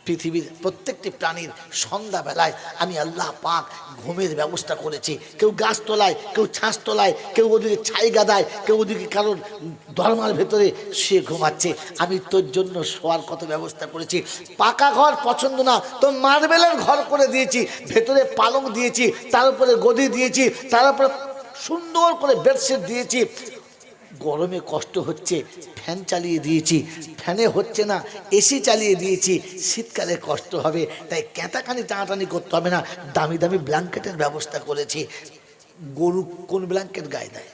পৃথিবীর প্রত্যেকটি প্রাণীর সন্ধ্যাবেলায় আমি আল্লাহ পাক ঘুমের ব্যবস্থা করেছি। কেউ গাছ তলায়, কেউ ছাঁচ তলায়, কেউ ওদিকে ছাই গাদায়, কেউ ওদিকে কারোর ধর্মার ভেতরে সে ঘুমাচ্ছে। আমি তোর জন্য শোয়ার কত ব্যবস্থা করেছি। পাকা ঘর পছন্দ না তো মার্বেলের ঘর করে দিয়েছি, ভেতরে পালং দিয়েছি, তার উপরে গদি দিয়েছি, তার উপরে সুন্দর করে বেডশিট দিয়েছি। গরমে কষ্ট হচ্ছে, ফ্যান চালিয়ে দিয়েছি, ফ্যানে হচ্ছে না, এসি চালিয়ে দিয়েছি। শীতকালে কষ্ট হবে, তাই ক্যাঁতাকানি টানাটানি করতে হবে না, দামি দামি ব্ল্যাঙ্কেটের ব্যবস্থা করেছি। গরু কোন ব্ল্যাঙ্কেট গায়ে দেয়?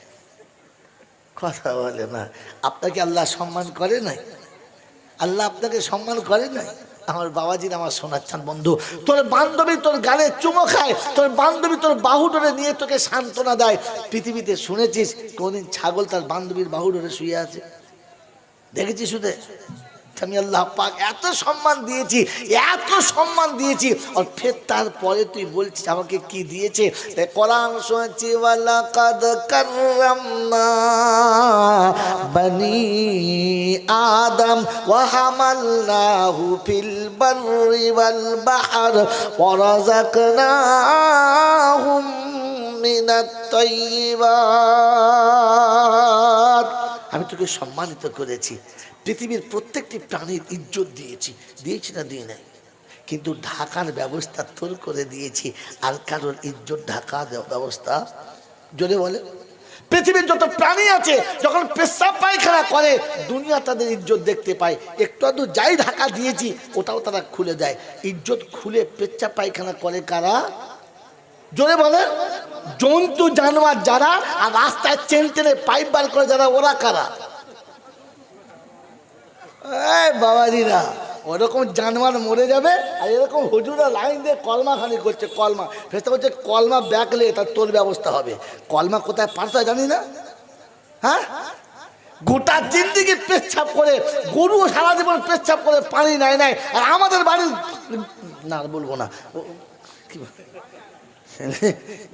কথা বলে না। আপনাকে আল্লাহ সম্মান করে নাই? আল্লাহ আপনাকে সম্মান করে নাই? আমার বাবাজির, আমার সোনার চাঁদ বন্ধু, তোর বান্ধবী তোর গালে চুমো খায়, তোর বান্ধবী তোর বাহু ধরে নিয়ে তোকে সান্ত্বনা দেয়। পৃথিবীতে শুনেছিস কোনদিন ছাগল তার বান্ধবীর বাহু ধরে শুয়ে আছে? দেখেছিস? শুধু আমি আল্লাহ পাক এত সম্মান দিয়েছি, এত সম্মান দিয়েছি, আর ফের তারপরে তুই বলছিস আমাকে কি দিয়েছে? কোরআন শুনেছি, ওয়ালাকাদ কাররামনা বনি আদম ওয়া হামালনাহু ফিল বাররি ওয়াল বাহর ওয়া রাযাকনাহুম মিনাত তাইয়্যিবাত। আমি তোকে সম্মানিত করেছি, পৃথিবীর প্রত্যেকটি প্রাণীর ইজ্জত দিয়েছি। দিয়েছি না দিই নাই? কিন্তু ঢাকার ব্যবস্থা তোর করে দিয়েছি, আর কারোর ইজ্জত ঢাকা ব্যবস্থা। জোরে বলে। পৃথিবীর যত প্রাণী আছে যখন পেশাব পায়খানা করে দুনিয়া তাদের ইজ্জত দেখতে পায়। একটু আধটু যাই ঢাকা দিয়েছি ওটাও তারা খুলে দেয়। ইজ্জত খুলে পেশাব পায়খানা করে কারা? জোরে বলে। জন্তু জানোয়ার যারা, আর রাস্তায় চেন টেনে পাইপ বার করে যারা, ওরা কারা? বাবাজিরা, ওরকম জানোয়ার মরে যাবে, আর এরকম হুজুরা লাইন দিয়ে কলমা খানি করছে। কলমা ফেসটা করছে, কলমা ব্যাকলে তার তোর ব্যবস্থা হবে। কলমা কোথায় পারতে জানি না? হ্যাঁ, গোটা জিন্দিগি পেচ্ছাপ করে, গরু সারা জীবন পেচ্ছাপ করে পানি নেয় নাই। আর আমাদের বাড়ির না বলবো না,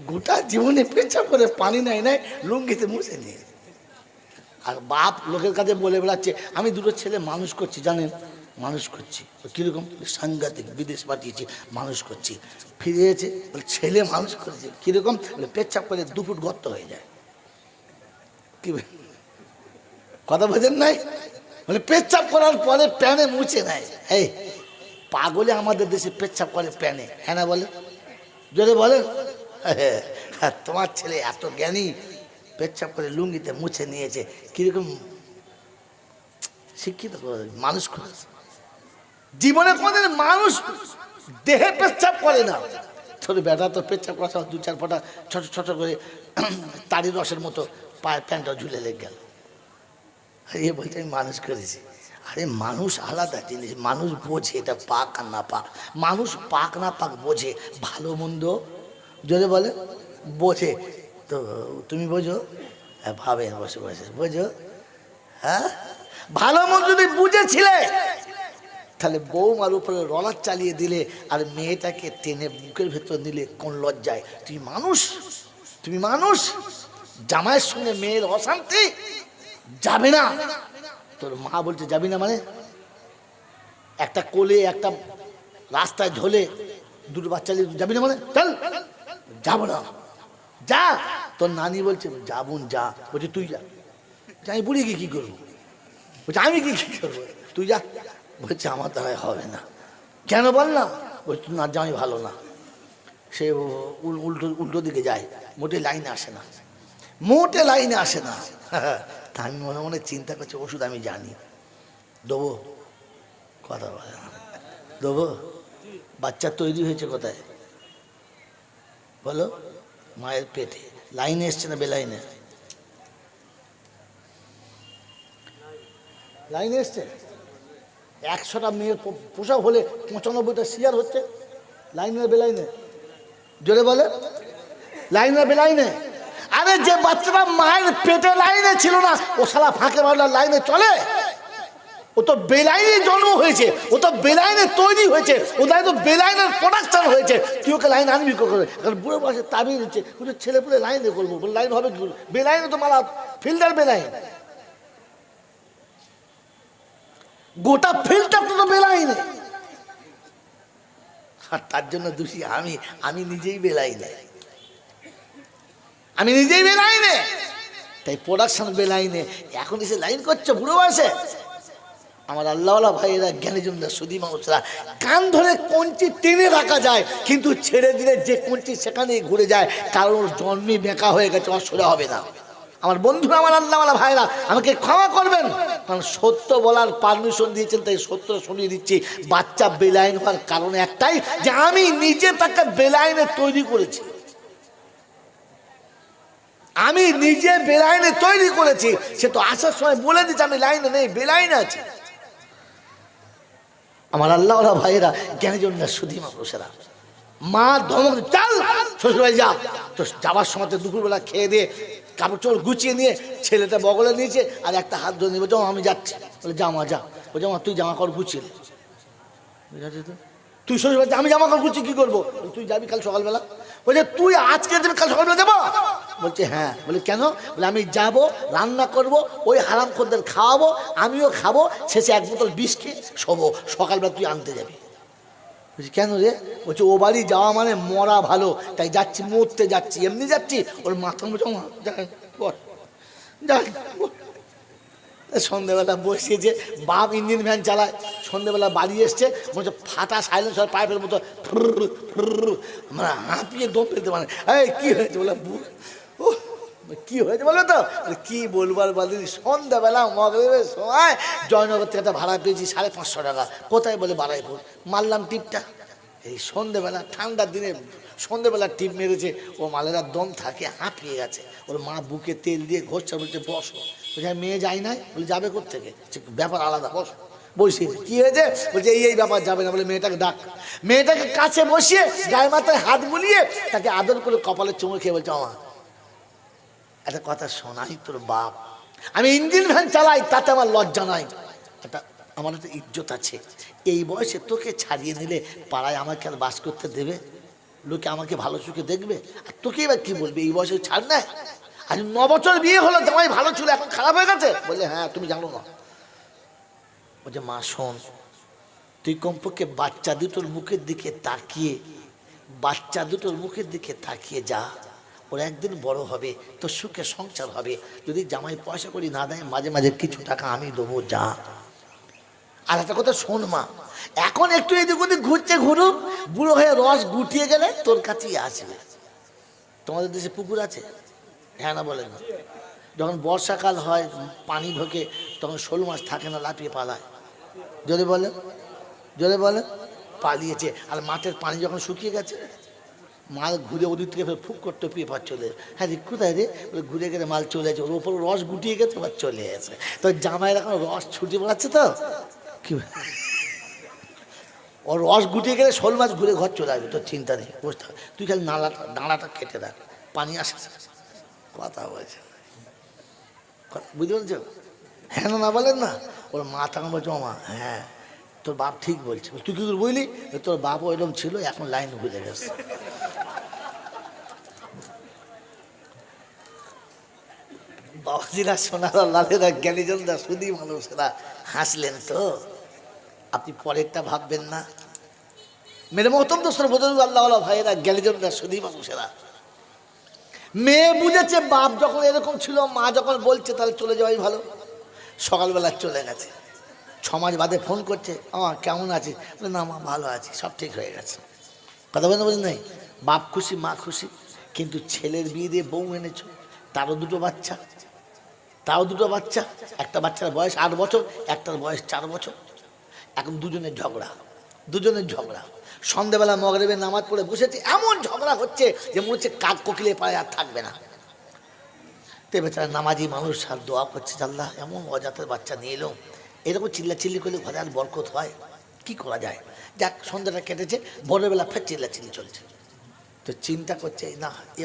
গোটা জীবনে পেচ্ছাপ করে পানি নেয় নাই, লুঙ্গিতে মুছে নিয়ে। আর বাপ লোকের কাছে বলে বেড়াচ্ছে আমি দুটো ছেলে মানুষ করছি, জানেন? মানুষ করছি। কীরকম? সাংঘাতিক, বিদেশ পাঠিয়েছি, মানুষ করছি। ফিরে এসেছে, বলে ছেলে মানুষ করেছে। কীরকম? বলে পেচ্ছাপ করে 2 ফুট গর্ত হয়ে যায়। কি কথা বোঝেন নাই? বলে পেচ্ছাপ করার পরে প্যানে মুছে নেয়। এই পাগলে আমাদের দেশে পেচ্ছাপ করে প্যানে, হ্যাঁ না বলে? জোরে বলে। হ্যাঁ, তোমার ছেলে এত জ্ঞানী, পেচ্ছাপ করে লুঙ্গিতে মুছে নিয়েছে। কিরকম শিক্ষিত মানুষ করেছে। জীবনে কোনদিন মানুষ দেহে পেচ্ছাপ করে না। ছোট বেটা তো পেচ্ছাপ করা 2-4 ফোঁটা ছোট ছোট করে তারি রসের মতো পায়ের প্যান্টটা ঝুলে লেগে গেল। এ বলছে আমি মানুষ করেছি। আরে মানুষ আলাদা জিনিস, মানুষ বোঝে এটা পাক আর না পাক। মানুষ পাক না পাক বোঝে, ভালো মন্দ যদি বলে বোঝে। তো তুমি বোঝো? হ্যাঁ, ভাবে বসে বসে বোঝো। হ্যাঁ, ভালো মন্দ যদি বুঝেছিলে তাহলে বৌমার উপরে রলার চালিয়ে দিলে, আর মেয়েটাকে টেনে বুকের ভেতর নিলে কোন লজ্জায়? তুমি মানুষ, তুমি মানুষ। জামাইয়ের সঙ্গে মেয়ের অশান্তি যাবে না। তোর মা বলছে যাবি না মানে? একটা কোলে একটা রাস্তায় ঝোলে 2 বাচ্চা নিয়ে যাবি না মানে? চল। যাবো না। যা। তোর নানি বলছে যাবুন, যা। বলছে তুই যা। আমি বুড়ি গিয়ে কি করবো? বলছে আমি কি করবো? তুই যা। বলছে আমার দ্বারাই হবে না। কেন বল না? বলছে না, জামাই ভালো না। সে উল্টো দিকে যায়, মোটে লাইনে আসে না, মোটে লাইনে আসে না। তা আমি মনে মনে চিন্তা করছি ওষুধ আমি জানি, দেবো? কথা বলে না। দেবো? বাচ্চা তৈরি হয়েছে কোথায় বলো? মায়ের পেটে। লাইনে এসছে না বেলাইনে? লাইনে এসছে। 100টা মেয়ের প্রসব হলে 95টা সিজার হচ্ছে। লাইনে বেলাইনে? জোরে বলে। লাইনে বেলাইনে? আরে যে বাচ্চাটা মায়ের পেটে লাইনে ছিল না, ও শালা ফাঁকে মারলে লাইনে চলে? ও তো বেলাইনে জন্ম হয়েছে, ও তো বেলাইনে তৈরি হয়েছে, ও তো বেলাইনের প্রোডাকশন হয়েছে। তুই ওকে লাইন আনবি করে? কারণ বুড়ো বয়সে তাবিয়ে দিচ্ছে, ওদের ছেলে পুলে লাইনে করবো। লাইন হবে কি? বেলাইনে তো মারা ফিল্ডার বেলাইন, গোটা ফিল্ডটা তো বেলাইনে। আর তার জন্য দোষী আমি নিজেই বেলাই না, আমি নিজেই বেলাই না, তাই প্রোডাকশন বেলাইনে এখন এসে লাইন করছে বুড়ো বয়সে। আমার আল্লাহওয়ালা ভাইয়েরা, জ্ঞানীজনরা, সুধী মানুষরা, কান ধরে কঞ্চি টেনে রাখা যায়, কিন্তু ছেড়ে দিলে যে কঞ্চি সেখানেই ঘুরে যায়, কারণ ওর জন্মই বেঁকা হয়ে গেছে, আমার সোজা হবে না। আমার বন্ধুরা, আমার আল্লাহওয়ালা ভাইরা, আমাকে ক্ষমা করবেন, কারণ সত্য বলার পারমিশন দিয়েছেন, তাই সত্য শুনিয়ে দিচ্ছি। বাচ্চা বেলাইন হওয়ার কারণ একটাই, যে আমি নিজে তাকে বেলাইনে তৈরি করেছি, আমি নিজে বেলাইনে তৈরি করেছি। সে তো আসার সময় বলে দিচ্ছে আমি লাইনে নেই, বেলাইনে আছি। আমার আল্লাহওয়ালা ভাইয়েরা, জ্ঞানীজনরা, সুধী মানুষেরা, মা ধমক, চল শ্বশুরবাড়ি যা। তো যাওয়ার সময় তো দুপুরবেলা খেয়ে দিয়ে কাপড় চোপড় গুছিয়ে নিয়ে ছেলেটা বগলে নিয়েছে, আর একটা হাত ধরে নিয়ে বলছে আমি যাচ্ছি। বলে জামা যা। বলছে মা তুই জামা কাপড় গুছিয়ে নে। তো তুই শ্বশুরবাড়ি, আমি জামা কাপড় গুছিয়ে কী করবো? তুই যাবি কাল সকালবেলা। বলছে তুই আজকে যাবি, কাল সকালবেলা যাবো? বলছে হ্যাঁ। বলে কেন? বলে আমি যাব, রান্না করব, ওই হারামখোরদের খাওয়াবো, আমিও খাবো, শেষে এক বোতল বিষ খেয়ে শোবো, সকালবেলা তুই আনতে যাবি। বলছি কেন রে? বলছে ও বাড়ি যাওয়া মানে মরা ভালো, তাই যাচ্ছি, মরতে যাচ্ছি, এমনি যাচ্ছি। ওর মাথা মুছে যা। সন্ধ্যেবেলা বসিয়েছে, বাপ ইঞ্জিন ভ্যান চালায়, সন্ধ্যেবেলা বাড়ি এসছে, বলছে ফাটা সাইলেন্সার পাইপের মতো মানে হাঁপিয়ে দম পেতে মানে। এই কী হয়েছে? বলে ও কী হয়েছে বলো তো? কি বলবার বলি, সন্ধ্যাবেলা মগরিবের সময় জয়নগর থেকে একটা ভাড়া পেয়েছি 550 টাকা। কোথায়? বলে বারাইপুর। মারলাম টিপটা। এই সন্ধ্যেবেলা, ঠান্ডার দিনে সন্ধ্যেবেলা টিপ মেরেছে, ও মালেরা দম থাকে, হাঁপিয়ে গেছে। ওর মা বুকে তেল দিয়ে ঘষছে, বলছে বসো। বলছে মেয়ে যাই নাই। বলে যাবে কোত্থেকে? ব্যাপার আলাদা, বসো। বসিয়েছে। কি হয়েছে? বলছে এই ব্যাপার যাবে না। বলে মেয়েটাকে ডাক। মেয়েটাকে কাছে বসিয়ে গায়ে মাথায় হাত বুলিয়ে তাকে আদর করে কপালে চুমু খেয়ে বলছে আমা একটা কথা শোনাই, তোর বাপ, আমি ইঞ্জিন ভ্যান চালাই, তাতে আমার লজ্জা নাই, আমার একটা ইজ্জত আছে। এই বয়সে তোকে ছাড়িয়ে নিলে পাড়ায় আমাকে আর বাস করতে দেবে? লোকে আমাকে ভালো চোখে দেখবে? আর তোকে এবার কি বলবে? এই বয়সে ছাড় না। আজ 9 বছর বিয়ে হলো, জামাই ভালো ছিল, এখন খারাপ হয়ে গেছে। বললে হ্যাঁ, তুমি জানো না। বলছে মা শোন, তুই কমপক্ষে বাচ্চা দুটোর মুখের দিকে তাকিয়ে, বাচ্চা দুটোর মুখের দিকে তাকিয়ে যা, ওরা একদিন বড় হবে, তোর সুখে সংসার হবে। যদি জামাই পয়সা করি না দেয়, মাঝে মাঝে কিছু টাকা আমি দেবো, যা। আর একটা কথা শোন মা, এখন একটু এদিক ওদিক ঘুরছে, ঘুরুক, বুড়ো হয়ে রস গুটিয়ে গেলে তোর কাছেই আসবে। তোমাদের দেশে পুকুর আছে? হ্যাঁ না বলেন না? যখন বর্ষাকাল হয়, পানি ঢোকে, তখন শোল মাছ থাকে না, লাফিয়ে পালায়। জোরে বলে, জোরে বলে, পালিয়েছে। আর মাঠের পানি যখন শুকিয়ে গেছে, মাল ঘুরে ওদিক থেকে ফের ফুক করতে পেয়ে পার চলে। হ্যাঁ রে কোথায় রে? বলে ঘুরে গেলে মাল চলে যাচ্ছে, ওর ওপর রস গুটিয়ে গেছে, এবার চলে এসে। তো জামাইয়ের এখন রস ছুটে বেড়াচ্ছে, তো কি ওর রস গুটিয়ে গেলে শোল মাছ ঘুরে ঘর চলে আসবে, তোর চিন্তা নেই, বুঝতে হবে। তুই খালি ডাঁড়াটা কেটে রাখ, পানি আসে। কথা বলছে, বুঝতে পারছো? হ্যাঁ না বলেন না? ওর মা তখন বলছো মা হ্যাঁ তোর বাপ ঠিক বলছে। তুই কি করে বুঝলি? তোর বাপ ওইরকম ছিল, এখন লাইন ঘুরে গেছে। বাবাজিরা, সোনারা, লালেরা, জ্ঞানীজনরা, সুধী মানুষেরা হাসলেন তো? আপনি পরেরটা ভাববেন না? মেরে মহতম দোস্তর বোঝান আল্লাহওয়ালা ভাইয়েরা, জ্ঞানীজনরা, সুধী মানুষেরা, মেয়ে বুঝেছে বাপ যখন এরকম ছিল, মা যখন বলছে তাহলে চলে যাওয়াই ভালো। সকালবেলা চলে গেছে, 6 মাস বাদে ফোন করছে, আমার কেমন আছে? না মা ভালো আছি, সব ঠিক হয়ে গেছে। কথা বলতে বলেন নাই? বাপ খুশি, মা খুশি। কিন্তু ছেলের বিয়ে দিয়ে বউ এনেছো, তারও 2টো বাচ্চা, তাও 2টো বাচ্চা। একটা বাচ্চার বয়স 8 বছর, একটার বয়স 4 বছর। এখন দুজনের ঝগড়া, দুজনের ঝগড়া। সন্ধ্যেবেলা মগরিবের নামাজ পড়ে বসেছে, এমন ঝগড়া হচ্ছে যে মনে হচ্ছে কাক কোকিলে পায়ে আর থাকবে না। তো বেচারা নামাজি মানুষ আর দোয়া করছে, আল্লাহ এমন অজাতের বাচ্চা নিয়ে এলো, এরকম চিল্লাচিল্লি করলে ঘরে আর বরকত হয়, কি করা যায়? যাক, সন্ধ্যাটা কেটেছে, ভোরবেলা ফের চিল্লাচিল্লি চলছে। তো চিন্তা করছে, না এ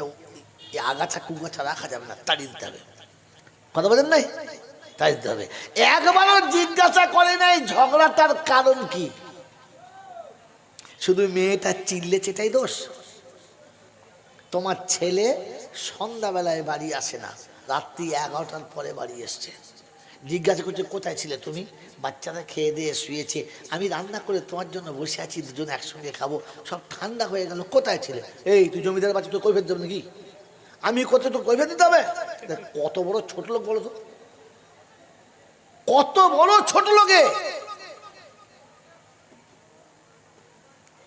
আগাছা কুগাছা রাখা যাবে না, তাড়িয়ে দিতে হবে। কথা বলেন নাই? তাড়িয়ে দিতে হবে। একবারও জিজ্ঞাসা করে নাই ঝগড়াটার কারণ কি। শুধু মেয়েটা চিল্লেছে এটাই দোষ? তোমার ছেলে সন্ধ্যাবেলায় বাড়ি আসে না, রাত্রি 11টার পরে বাড়ি এসছে, জিজ্ঞাসা করছে কোথায় ছিলে তুমি? বাচ্চারা খেয়ে দিয়ে শুয়েছে, আমি রান্না করে তোমার জন্য বসে আছি, দুজন একসঙ্গে খাবো, সব ঠান্ডা হয়ে গেল, কোথায় ছিলে? এই তুই জমিদার বাচ্চা, তুই কৈফিয়ত দেবে নাকি? আমি কোথায় তো কৈফিয়ত দিতে হবে? কত বড় ছোট লোক বলো তো, কত বড় ছোট লোকে।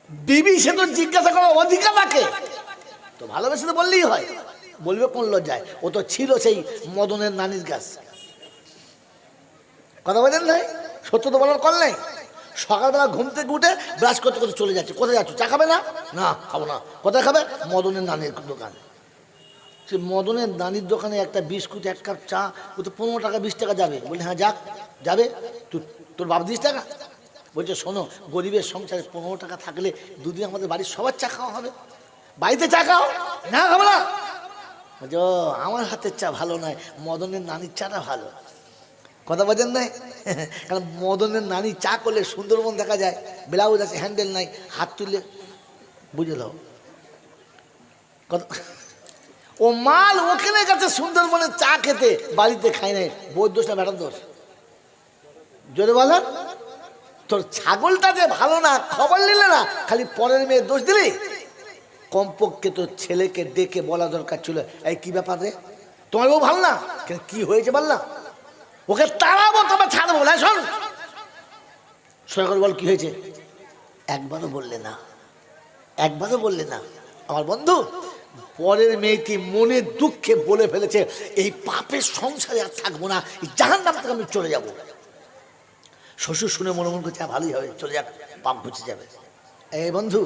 বিবি সে তো জিজ্ঞাসা করার অধিকার রাখে, তো ভালোবেসে তো বললেই হয়, বলবে কোন লজ্জায়? ও তো ছিল সেই মদনের নানির গাছ। কথা বলেন নাই, সত্য তো বলার কল নেই। সকালবেলা ঘুম থেকে উঠে ব্রাশ করতে করতে চলে যাচ্ছে, কোথায় যাচ্ছ? চা খাবে না? না খাবো না। কোথায় খাবে? মদনের নানির দোকানে। সে মদনের নানির দোকানে একটা বিস্কুট, এক কাপ চা, ও তো 15 টাকা 20 টাকা যাবে। বলি হ্যাঁ যাক, যাবে। তোর বাপ 20 টাকা? বলছে শোনো, গরিবের সংসারে 15 টাকা থাকলে দুদিন আমাদের বাড়ির সবার চা খাওয়া হবে, বাড়িতে চা খাও। না খাবো না। বলছে ও, আমার হাতের চা ভালো নয়, মদনের নানির চাটা ভালো। কথা বোঝেন নাই? কারণ মদনের নানি চা করলে সুন্দরবন দেখা যায়, ব্লাউজ আছে, হ্যান্ডেল নাই, হাত তুললে বুঝে দাও। ও মাল ওখানে গেছে সুন্দরবনে চা খেতে, বাড়িতে খাই নাই। বউর দোষ না বেটার দোষ? জোরে বলেন। তোর ছাগলটা যে ভালো না, খবর নিলে না, খালি পরের মেয়ে দোষ দিলি। কমপক্ষে তোর ছেলেকে ডেকে বলা দরকার ছিল, এই কি ব্যাপার রে, তোমার বউ ভালো না, কি হয়েছে বল না, ওকে তাড়াবো তবে ছাড়বো না। শোন সোজা বল কি হয়েছে? একবারও বললে না, একবারও বললে না। আমার বন্ধু, পরের মেয়েটি মনে দুঃখে বলে ফেলেছে, এই পাপের সংসারে আর থাকবো না, এই জাহান্নাম থেকে আমি চলে যাব। শ্বশুর শুনে মনে মনে করছে ভালোই হবে, চলে যাক, পাপ ঘুচে যাবে। এই বন্ধু,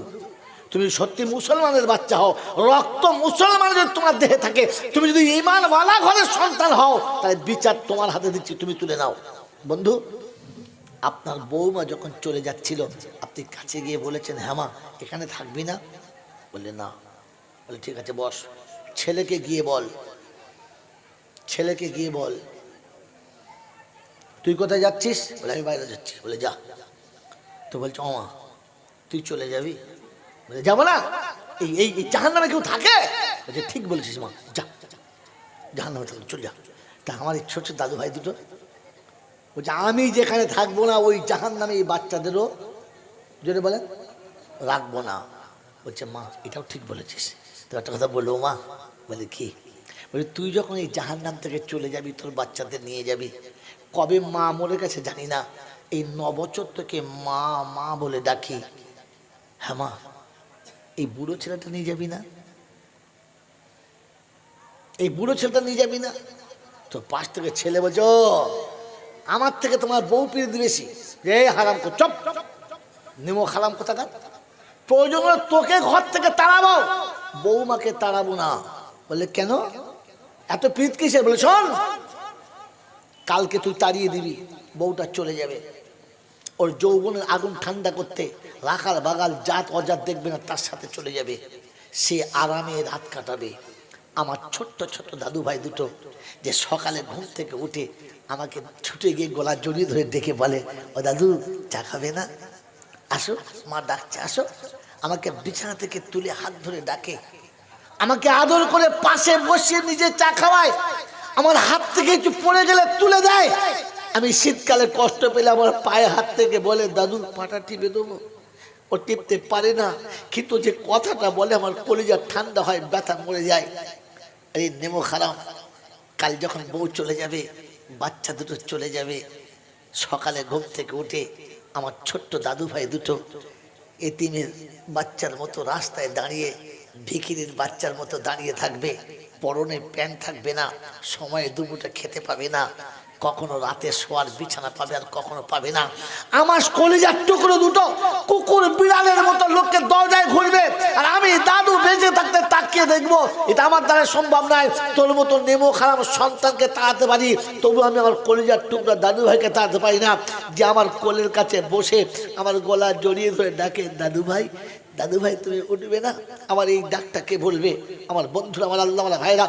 তুমি সত্যি মুসলমানের বাচ্চা হও, রক্ত মুসলমানের তোমার দেহে থাকে, তুমি যদি ঈমানওয়ালা ঘরের সন্তান হও, তাহলে বিচার তোমার হাতে দিচ্ছি, তুমি তুলে নাও। বন্ধু, আপনার বৌমা যখন চলে যাচ্ছিল, আপনি কাছে গিয়ে বলেছেন, হ্যাঁ মা এখানে থাকবি না? বললে না। বলে ঠিক আছে বস। ছেলেকে গিয়ে বল, ছেলেকে গিয়ে বল তুই কোথায় যাচ্ছিস? বলে আমি বাইরে যাচ্ছি। বলে যা। তো বলছে ও মা তুই চলে যাবি? বলে যাবো না, এই এই জাহান্নামে কেউ থাকে? বলছে ঠিক বলেছিস মা, যা জাহান্নামে থাকলে চলে যা। তা আমার এই ছোট দাদু ভাই দুটো বলছে আমি যেখানে থাকবো না, ওই জাহান্নামে এই বাচ্চাদেরও যদি বলে রাখবো না। বলছে মা এটাও ঠিক বলেছিস, তো একটা কথা বলবো মা? বলে কি? বলে তুই যখন এই জাহান্নাম থেকে চলে যাবি, তোর বাচ্চাদের নিয়ে যাবি, কবে মা মরে গেছে জানি না, এই 9 বছর থেকে মা মা বলে ডাকি। হ্যাঁ মা, এই বুড়ো ছেলেটা নিয়ে যাবি না? এই বুড়ো ছেলেটা নিয়ে যাবি না? তো পাশ থেকে ছেলে বলছ আমার থেকে তোমার বউ প্রীতি বেশি, রে হারাম কর, চপ নেমো খালাম কোথাকার। প্রয়োজন হলে তোকে ঘর থেকে তাড়াবো, বৌমাকে তাড়াবো না। বলে কেন, এত প্রীত কিসের? বলে শোন, কালকে তুই তাড়িয়ে দিবি, বউটা চলে যাবে, ওর যৌবনের আগুন ঠান্ডা করতে রাখাল বাগাল জাত অজাত দেখবে না, তার সাথে চলে যাবে, সে আরামে রাত কাটাবে। আমার ছোট্ট ছোট্ট দাদু ভাই দুটো যে সকালে ঘুম থেকে উঠে আমাকে ছুটে গিয়ে গলা জড়িয়ে ধরে ডেকে বলে, ও দাদু চা খাবে না? আসো, মা ডাকছে আসো। আমাকে বিছানা থেকে তুলে হাত ধরে ডাকে, আমাকে আদর করে পাশে বসিয়ে নিজে চা খাওয়ায়, আমার হাত থেকে একটু পড়ে গেলে তুলে দেয়। আমি শীতকালে কষ্ট পেলে আমার পায়ে হাত থেকে বলে, দাদু পাটা টিপে দেবো? ও টিপতে পারে না, কিন্তু যে কথাটা বলে আমার কলিজা ঠান্ডা হয়, ব্যথা মরে যায়। এই নেমো খারাপ, কাল যখন বউ চলে যাবে, বাচ্চা দুটো চলে যাবে, সকালে ঘুম থেকে উঠে আমার ছোট্ট দাদু ভাই দুটো এতিমের বাচ্চার মতো রাস্তায় দাঁড়িয়ে, ভিখিরির বাচ্চার মতো দাঁড়িয়ে থাকবে, পরনে প্যান্ট থাকবে না, সময়ে দুপুরটা খেতে পাবে না, কখনো রাতে শোয়ার বিছানা পাবে আর কখনো পাবে না। আমার কলিজার টুকরো দুটো কুকুর বিড়ালের মতো লোককে দরজায় ঘুরবে, আর আমি দাদু বেঁচে থাকতে তাকিয়ে দেখবো। এটা আমার দ্বারা সম্ভব নয়। তোর মতো নেমো খারাপ সন্তানকে তাড়াতে পারি, তবু আমি আমার কলিজার টুকরা দাদু ভাইকে তাড়াতে পারি না, যে আমার কোলের কাছে বসে আমার গলা জড়িয়ে ধরে ডাকে, দাদু ভাই দাদু ভাই তুমি উঠবে না? আমার এই ডাকটা কে বলবে? আমার বন্ধুরা, আমার আল্লাহ ভাইরা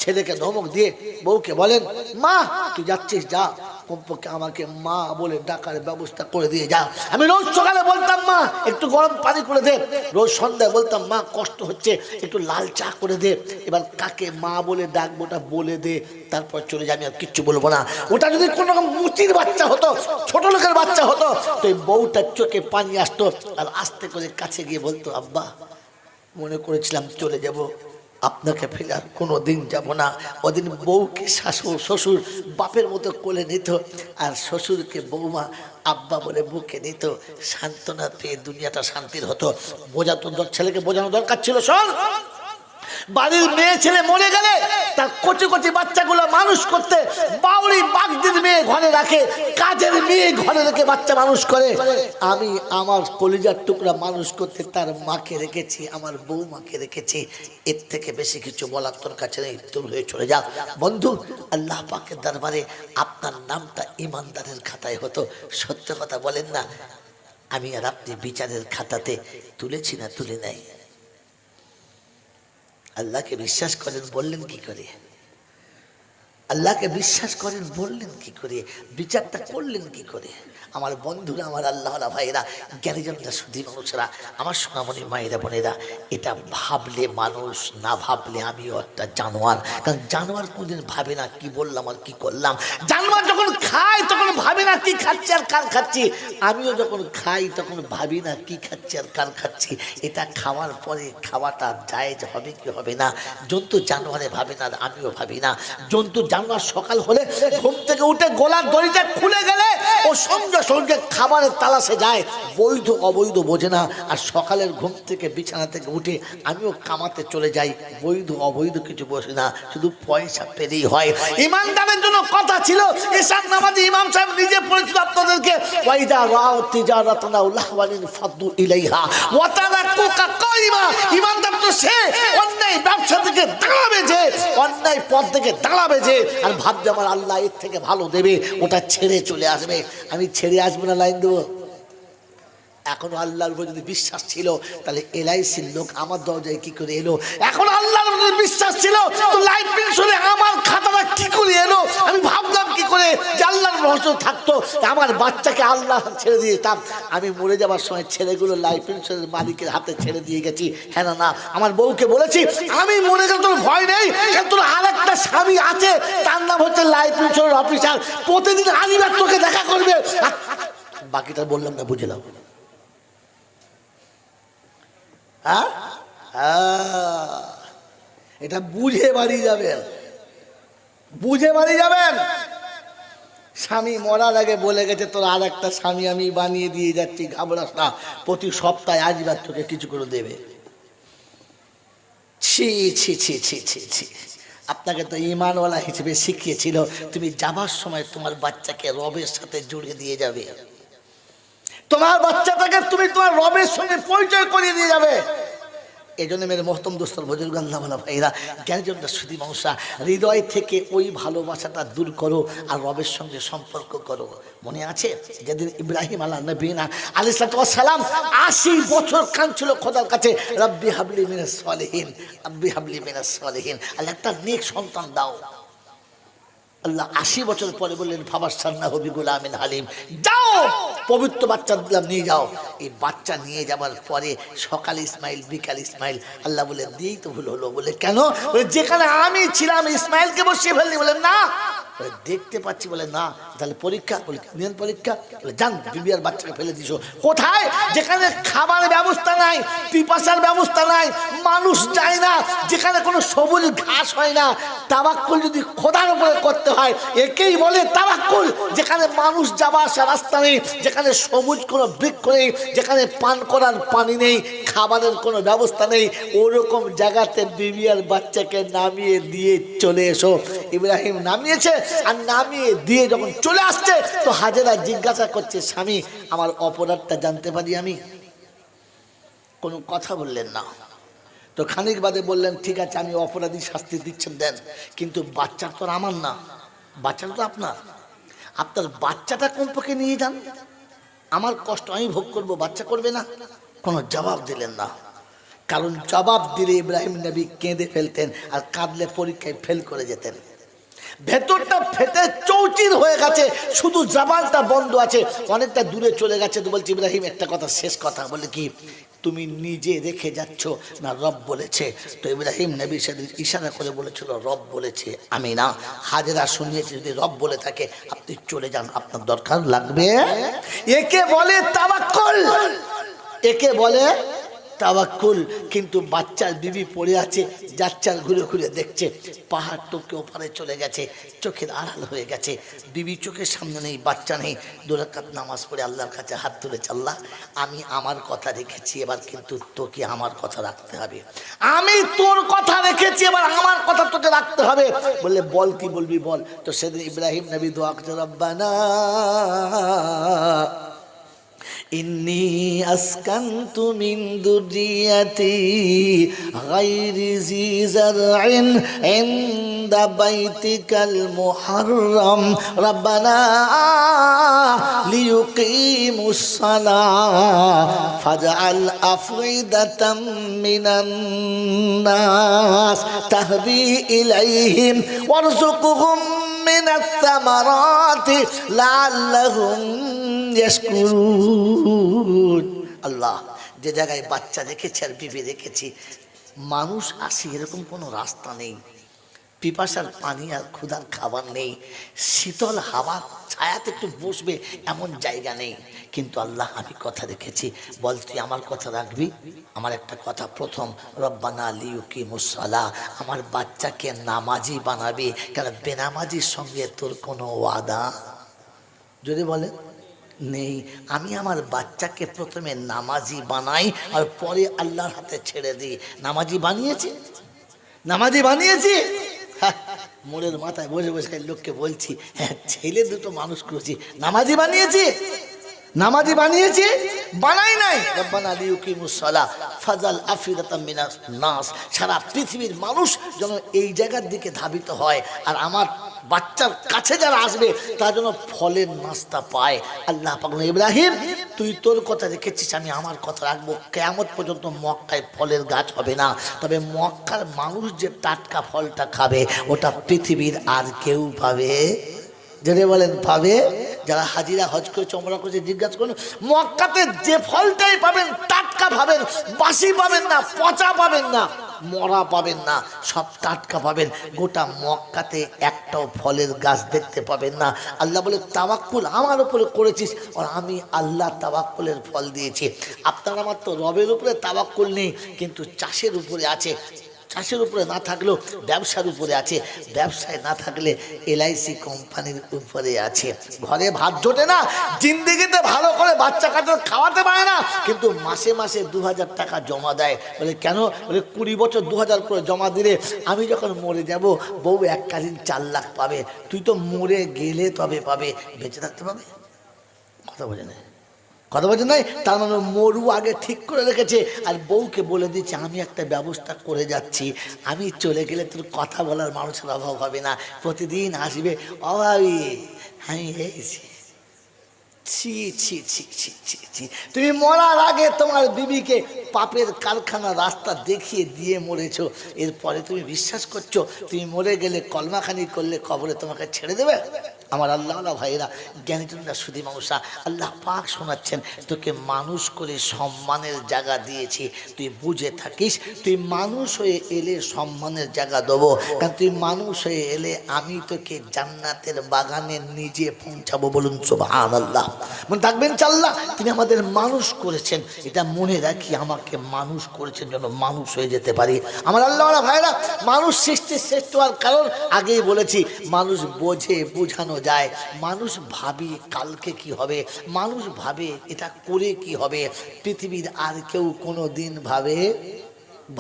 ছেলেকে ধমক দিয়ে বউকে বলেন, মা তুই যাচ্ছিস যা, কমপক্ষে আমাকে মা বলে ডাকার ব্যবস্থা করে দিয়ে যা। আমি রোজ সকালে বলতাম মা একটু গরম পানি করে দে, রোজ সন্ধ্যায় বলতাম মা কষ্ট হচ্ছে একটু লাল চা করে দে। এবার কাকে মা বলে ডাকবো ওটা বলে দে, তারপর চলে যাবি, আর কিচ্ছু বলবো না। ওটা যদি কোনো রকম মুচির বাচ্চা হতো, ছোট লোকের বাচ্চা হতো, তো এই বউটার চোখে পানি আসতো, আর আস্তে করে কাছে গিয়ে বলতো আব্বা মনে করেছিলাম চলে যাব, আপনাকে ফেলে আর কোনো দিন যাবো না। ওদিন বউকে শাশুড় শ্বশুর বাপের মতো কোলে নিত, আর শ্বশুরকে বৌমা আব্বা বলে বুকে নিত। সান্ত্বনা পেয়ে দুনিয়াটা শান্তির হতো। বোঝাতো, ছেলেকে বোঝানো দরকার ছিল, শোন বাড়ির মেয়ে ছেলে মরে গেলে তার কচি কচি বাচ্চাগুলো মানুষ করতে বাউরি বাগদির মেয়ে ঘরে রাখে, কাজের মেয়ে ঘরে রেখে বাচ্চা মানুষ করে। আমি আমার কলিজার টুকরা মানুষ করতে তার মাকে রেখেছি, আমার বৌমাকে রেখেছি। এর থেকে বেশি কিছু বলার তোর কাছে নেই, তোর হয়ে চলে যা। বন্ধু, আল্লাহ পাকের দরবারে আপনার নামটা ইমানদারের খাতায় হতো। সত্য কথা বলেন না, আমি আর আপনি বিচারের খাতাতে তুলেছি না তুলে নাই? আল্লাহকে বিশ্বাস করেন বললেন কি করে? আল্লাহকে বিশ্বাস করেন বললেন কি করে? বিচারটা করলেন কি করে? আমার বন্ধুরা, আমার আল্লাহরা ভাইরা, জ্ঞানীজনরা, সুধী মানুষরা, আমার সোনামণি মায়েরা বোনেরা, এটা ভাবলে মানুষ, না ভাবলে আমিও একটা জানোয়ার। কারণ জানোয়ার কোনদিন ভাবে না কি বললাম আর কি করলাম। জানোয়ার যখন খায় তখন ভাবে না কি খাচ্ছি আর কার খাচ্ছি। আমিও যখন খাই তখন ভাবি না কি খাচ্ছি আর কার খাচ্ছি। এটা খাওয়ার পরে খাওয়াটা জায়েজ হবে কি হবে না। জন্তু জানোয়ারে ভাবে না, আমিও ভাবি না। জন্তু জানোয়ার সকাল হলে ঘুম থেকে উঠে গলার দড়িটা খুলে গেলে ও সঙ্গে সঙ্গে খাবারের তালাশে যায়, বৈধ অবৈধ বোঝে না। আর সকালের ঘুম থেকে বিছানা থেকে উঠে আমিও কামাতে চলে যাই, বৈধ অবৈধ কিছু বোঝে না, শুধু পয়সা পেলেই হয়। ইমানদারের জন্য কথা ছিল, ইশাক নামাজি ইমাম সাহেব নিজে পড়েছিল আপনাদেরকে, ওয়াইদা রাও তিজারাতানা লাহওয়ালিন ফাদু ইলাইহা ওয়া তারাকুকা কাইমা। ইমানদার তো সে অন্যায় ব্যবসা থেকে দাঁড়াবে, যে অন্যায় পথ থেকে দাঁড়াবে, যে আর ভাববে আমার আল্লাহ এর থেকে ভালো দেবে, ওটা ছেড়ে চলে আসবে। আমি ছেড়ে আসবো না, লাইন দেবো। এখনো আল্লাহর উপর যদি বিশ্বাস ছিল তাহলে এলআইসির লোক আমার দরজায় কি করে এলো? এখন আল্লাহর উপর বিশ্বাস ছিল তো লাইফ ইন্স্যুরেন্স আমার খাতাটা কি করে এলো? আমি ভাবলাম কি করে যে আল্লাহর রহস্য থাকতো, আমার বাচ্চাকে আল্লাহ ছেড়ে দিতাম। আমি মরে যাবার সময় ছেলেগুলো লাইফ ইন্স্যুরেন্স মালিকের হাতে ছেড়ে দিয়ে গেছি। হ্যাঁ না, আমার বউকে বলেছি আমি মরে গেলে তোর ভয় নেই, তোর আর একটা স্বামী আছে, তার নাম হচ্ছে লাইফ ইন্স্যুরেন্স অফিসার, প্রতিদিন আলিবার তোকে দেখা করবে। বাকিটা বললাম না, বুঝলাম। এটা বুঝে বাড়ি যাবেন, বুঝে বাড়ি যাবেন। স্বামী মরার আগে বলে গেছে তোর আর একটা স্বামী আমি বানিয়ে দিয়ে যাচ্ছি, ঘাবড়াস না, প্রতি সপ্তাহে আজবার তোকে কিছু করে দেবে। ছি ছি ছি ছি ছি ছি। আপনাকে তো ইমানওয়ালা হিসেবে শিখিয়েছিল তুমি যাবার সময় তোমার বাচ্চাকে রবের সাথে জুড়ে দিয়ে যাবে, তোমার বাচ্চাটাকে তুমি তোমার রবের সঙ্গে পরিচয় করিয়ে দিয়ে যাবে। এই জন্য মেরে মহতম দোস্তর বুজুর্গ আল্লাহ ভাইরা, জ্ঞানীজনরা, সুধী মানুষরা, হৃদয় থেকে ওই ভালোবাসাটা দূর করো আর রবের সঙ্গে সম্পর্ক করো। মনে আছে যেদিন ইব্রাহিম আলাইহিস সালাম 80 বছর কাঁদছিল খোদার কাছে, রব্বি হাবলি মিনাস সালিহিন, রব্বি হাবলি মিনাস সালিহিন, আল্লাহ একটা নেক সন্তান দাও। আল্লাহ 80 বছর পরে বললেন ফাবাশশারনা হবি গুলামিন হালিম, যাও পবিত্র বাচ্চা দিলাম, নিয়ে যাও। এই বাচ্চা নিয়ে যাবার পরে সকাল ইসমাইল বিকাল ইসমাইল, আল্লাহ বলে দিয়েই তো ভুল হলো। বলে কেন? বলে যেখানে আমি ছিলাম ইসমাইলকে বসিয়ে ফেললি। বলে না, দেখতে পাচ্ছি। বলে না, তাহলে পরীক্ষা? বলে নিয়ন পরীক্ষা? বলে যান বিবি আর বাচ্চাকে ফেলে দিছো। কোথায়? যেখানে খাবারের ব্যবস্থা নাই, পিপাসার ব্যবস্থা নাই, মানুষ যায় না, যেখানে কোনো সবুজ ঘাস হয় না। তাওয়াক্কুল যদি খোদার উপরে করতে হয় একেই বলে তাওয়াক্কুল। যেখানে মানুষ যাওয়া আসা রাস্তা নেই, যেখানে সবুজ কোনো বৃক্ষ নেই, যেখানে পান করার পানি নেই, খাবারের কোনো ব্যবস্থা নেই, ওরকম জায়গাতে বিবি আর বাচ্চাকে নামিয়ে দিয়ে চলে এসো। ইব্রাহিম নামিয়েছে, আর নামিয়ে দিয়ে যখন চলে আসছে তো হাজেরা জিজ্ঞাসা করছে, স্বামী আমার অপরাধটা জানতে পারি আমি? কোনো কথা বললেন না। তো খানিক বাদে বললেন ঠিক আছে আমি অপরাধী, শাস্তি দিচ্ছেন দেন, কিন্তু বাচ্চা তো আমার না, বাচ্চাটা তো আপনার, আপনার বাচ্চাটা কমপক্ষে নিয়ে যান, আমার কষ্ট আমি ভোগ করব, বাচ্চা করবে না। কোনো জবাব দিলেন না, কারণ জবাব দিলে ইব্রাহিম নবী কেঁদে ফেলতেন, আর কাঁদলে পরীক্ষায় ফেল করে যেতেন। ভেতরটা ফেটে চৌচির হয়ে গেছে, শুধু জবানটা বন্ধ আছে, অনেকটা দূরে চলে গেছে। তো বলছি ইব্রাহিম একটা কথা, শেষ কথা বলে কি, তুমি নিজে রেখে যাচ্ছ না রব বলেছে? তো ইব্রাহিম নবী সেদিন ইশারা করে বলেছিল রব বলেছে, আমি না। হাজেরা শুনিয়েছে, যদি রব বলে থাকে আপনি চলে যান, আপনার দরকার লাগবে। একে বলে তাওয়াক্কুল, একে বলে তাওয়াক্কুল। কিন্তু বাচ্চার বিবি পড়ে আছে, যাচ্চার ঘুরে ঘুরে দেখছে, পাহাড় টপকে ওপারে চলে গেছে, চোখের আড়াল হয়ে গেছে, বিবি চোখের সামনে নেই, বাচ্চা নেই। 2 রাকাত নামাজ পড়ে আল্লাহর কাছে হাত তুলেছে, আল্লাহ আমি আমার কথা রেখেছি, এবার কিন্তু তোকে আমার কথা রাখতে হবে। আমি তোর কথা রেখেছি, এবার আমার কথা তোকে রাখতে হবে। বললে বল, কি বলবি বল। তো সেদিন ইব্রাহিম নবী দোয়া করতে, রব্বানা ইন্নী আসকানতু মিন দুররিয়াতি গায়রি জি যারইন ইনদা বাইতিকাল মুহাররাম রব্বানা লিয়ুকিমুস সালাহ ফাজআল আফইদাতাম মিনান নাস তাহবি ইলাইহিম ওয়ারযুকহুম মিনাস সামারাতি লাআল্লাহুম ইয়াশকুরুন। আল্লাহ, যে জায়গায় বাচ্চা রেখেছি আর বিবি রেখেছি, মানুষ আসি এরকম কোনো রাস্তা নেই, পিপাসার পানি আর ক্ষুধার খাবার নেই, শীতল হাওয়া ছায়াতে একটু বসবে এমন জায়গা নেই। কিন্তু আল্লাহ আমি কথা রেখেছি, বল তুই আমার কথা রাখবি? আমার একটা কথা, প্রথম রব্বানা লিয়ুকিমুস সালাহ, আমার বাচ্চাকে নামাজি বানাবি, কারণ বেনামাজির সঙ্গে তোর কোনো ওয়াদা যদি বলে নেই। আমি আমার বাচ্চাকে প্রথমে নামাজি বানাই আর পরে আল্লাহর হাতে ছেড়ে দিই। নামাজি বানিয়েছি, নামাজি বানিয়েছি, মোড়ের মাথায় বসে বসে লোককে বলছি, হ্যাঁ ছেলে দুটো মানুষ করেছি, নামাজি বানিয়েছি, নামাজি বানিয়েছি, বানাই নাই। রব্বানা লিয়ুকিমুস সালাহ ফাজআল আফইদাতাম মিনান নাস, সারা পৃথিবীর মানুষ যেন এই জায়গার দিকে ধাবিত হয়, আর আমার বাচ্চার কাছে যারা আসবে তার জন্য ফলের নাস্তা পায়। আল্লাহ পাক বলেন, ইব্রাহিম তুই তোর কথা রেখেছিস, আমি আমার কথা রাখবো। কিয়ামত পর্যন্ত মক্কায় ফলের গাছ হবে না, তবে মক্কার মানুষ যে টাটকা ফলটা খাবে ওটা পৃথিবীর আর কেউ পাবে? যদি বলেন পাবে? যারা হাজিরা হজ করে চমড়া করেছে জিজ্ঞাসা করুন, মক্কাতে যে ফলটাই পাবেন টাটকা পাবেন, বাসি পাবেন না, পচা পাবেন না, মরা পাবেন না, সব টাটকা পাবেন। গোটা মক্কাতে একটাও ফলের গাছ দেখতে পাবেন না। আল্লাহ বলে তাওয়াক্কুল আমার উপরে করেছিস, আর আমি আল্লাহ তাওয়াক্কুলের ফল দিয়েছি। আপনার আমার তো রবের উপরে তাওয়াক্কুল নেই, কিন্তু চাষের উপরে আছে। চাষের উপরে না থাকলেও ব্যবসার উপরে আছে, ব্যবসায় না থাকলে LIC কোম্পানির উপরে আছে। ঘরে ভাত জোটে না, জিন্দিগিতে ভালো করে বাচ্চা কাচ্চা খাওয়াতে পারে না, কিন্তু মাসে মাসে 2000 টাকা জমা দেয়। বলে কেন? বলে 20 বছর 2000 করে জমা দিলে আমি যখন মরে যাব বউ এককালীন 4 লাখ পাবে, তুই তো মরে গেলে তবে পাবে, বেঁচে থাকতে পাবে? কথা বোঝে না, কথা বলছে নাই। তার মানে মরু আগে ঠিক করে রেখেছে, আর বউকে বলে দিচ্ছে আমি একটা ব্যবস্থা করে যাচ্ছি, আমি চলে গেলে তোর কথা বলার মানুষের অভাব হবে না, প্রতিদিন আসবে অভাবী আমি এসেছি। ছি ছি ছি ছি ছি ছি, তুমি মরার আগে তোমার বিবিকে পাপের কারখানা রাস্তা দেখিয়ে দিয়ে মরেছো, এরপরে তুমি বিশ্বাস করছো তুমি মরে গেলে কলমাখানি করলে কবরে তোমাকে ছেড়ে দেবে? আমার আল্লাহ ভাইরা, জ্ঞানীজনরা, সুধী মানুষরা, আল্লাহ পাক শোনাচ্ছেন, তোকে মানুষ করে সম্মানের জায়গা দিয়েছি, তুই বুঝে থাকিস, তুই মানুষ হয়ে এলে সম্মানের জায়গা দেবো, কারণ তুই মানুষ হয়ে এলে আমি তোকে জান্নাতের বাগানে নিজে পৌঁছাবো। বলুন সুবহানাল্লাহ। মনে থাকবেন আল্লাহ তিনি আমাদের মানুষ করেছেন, এটা মনে রাখি, আমাকে মানুষ করেছেন যেন মানুষ হয়ে যেতে পারি। আমার আল্লাহ ভাইরা, মানুষ সৃষ্টির শ্রেষ্ঠ হওয়ার কারণ আগেই বলেছি, মানুষ বোঝে, বোঝানো যায়, মানুষ ভাবি কালকে কি হবে, মানুষ ভাবে এটা করে কি হবে। পৃথিবীর আর কেউ কোনো দিন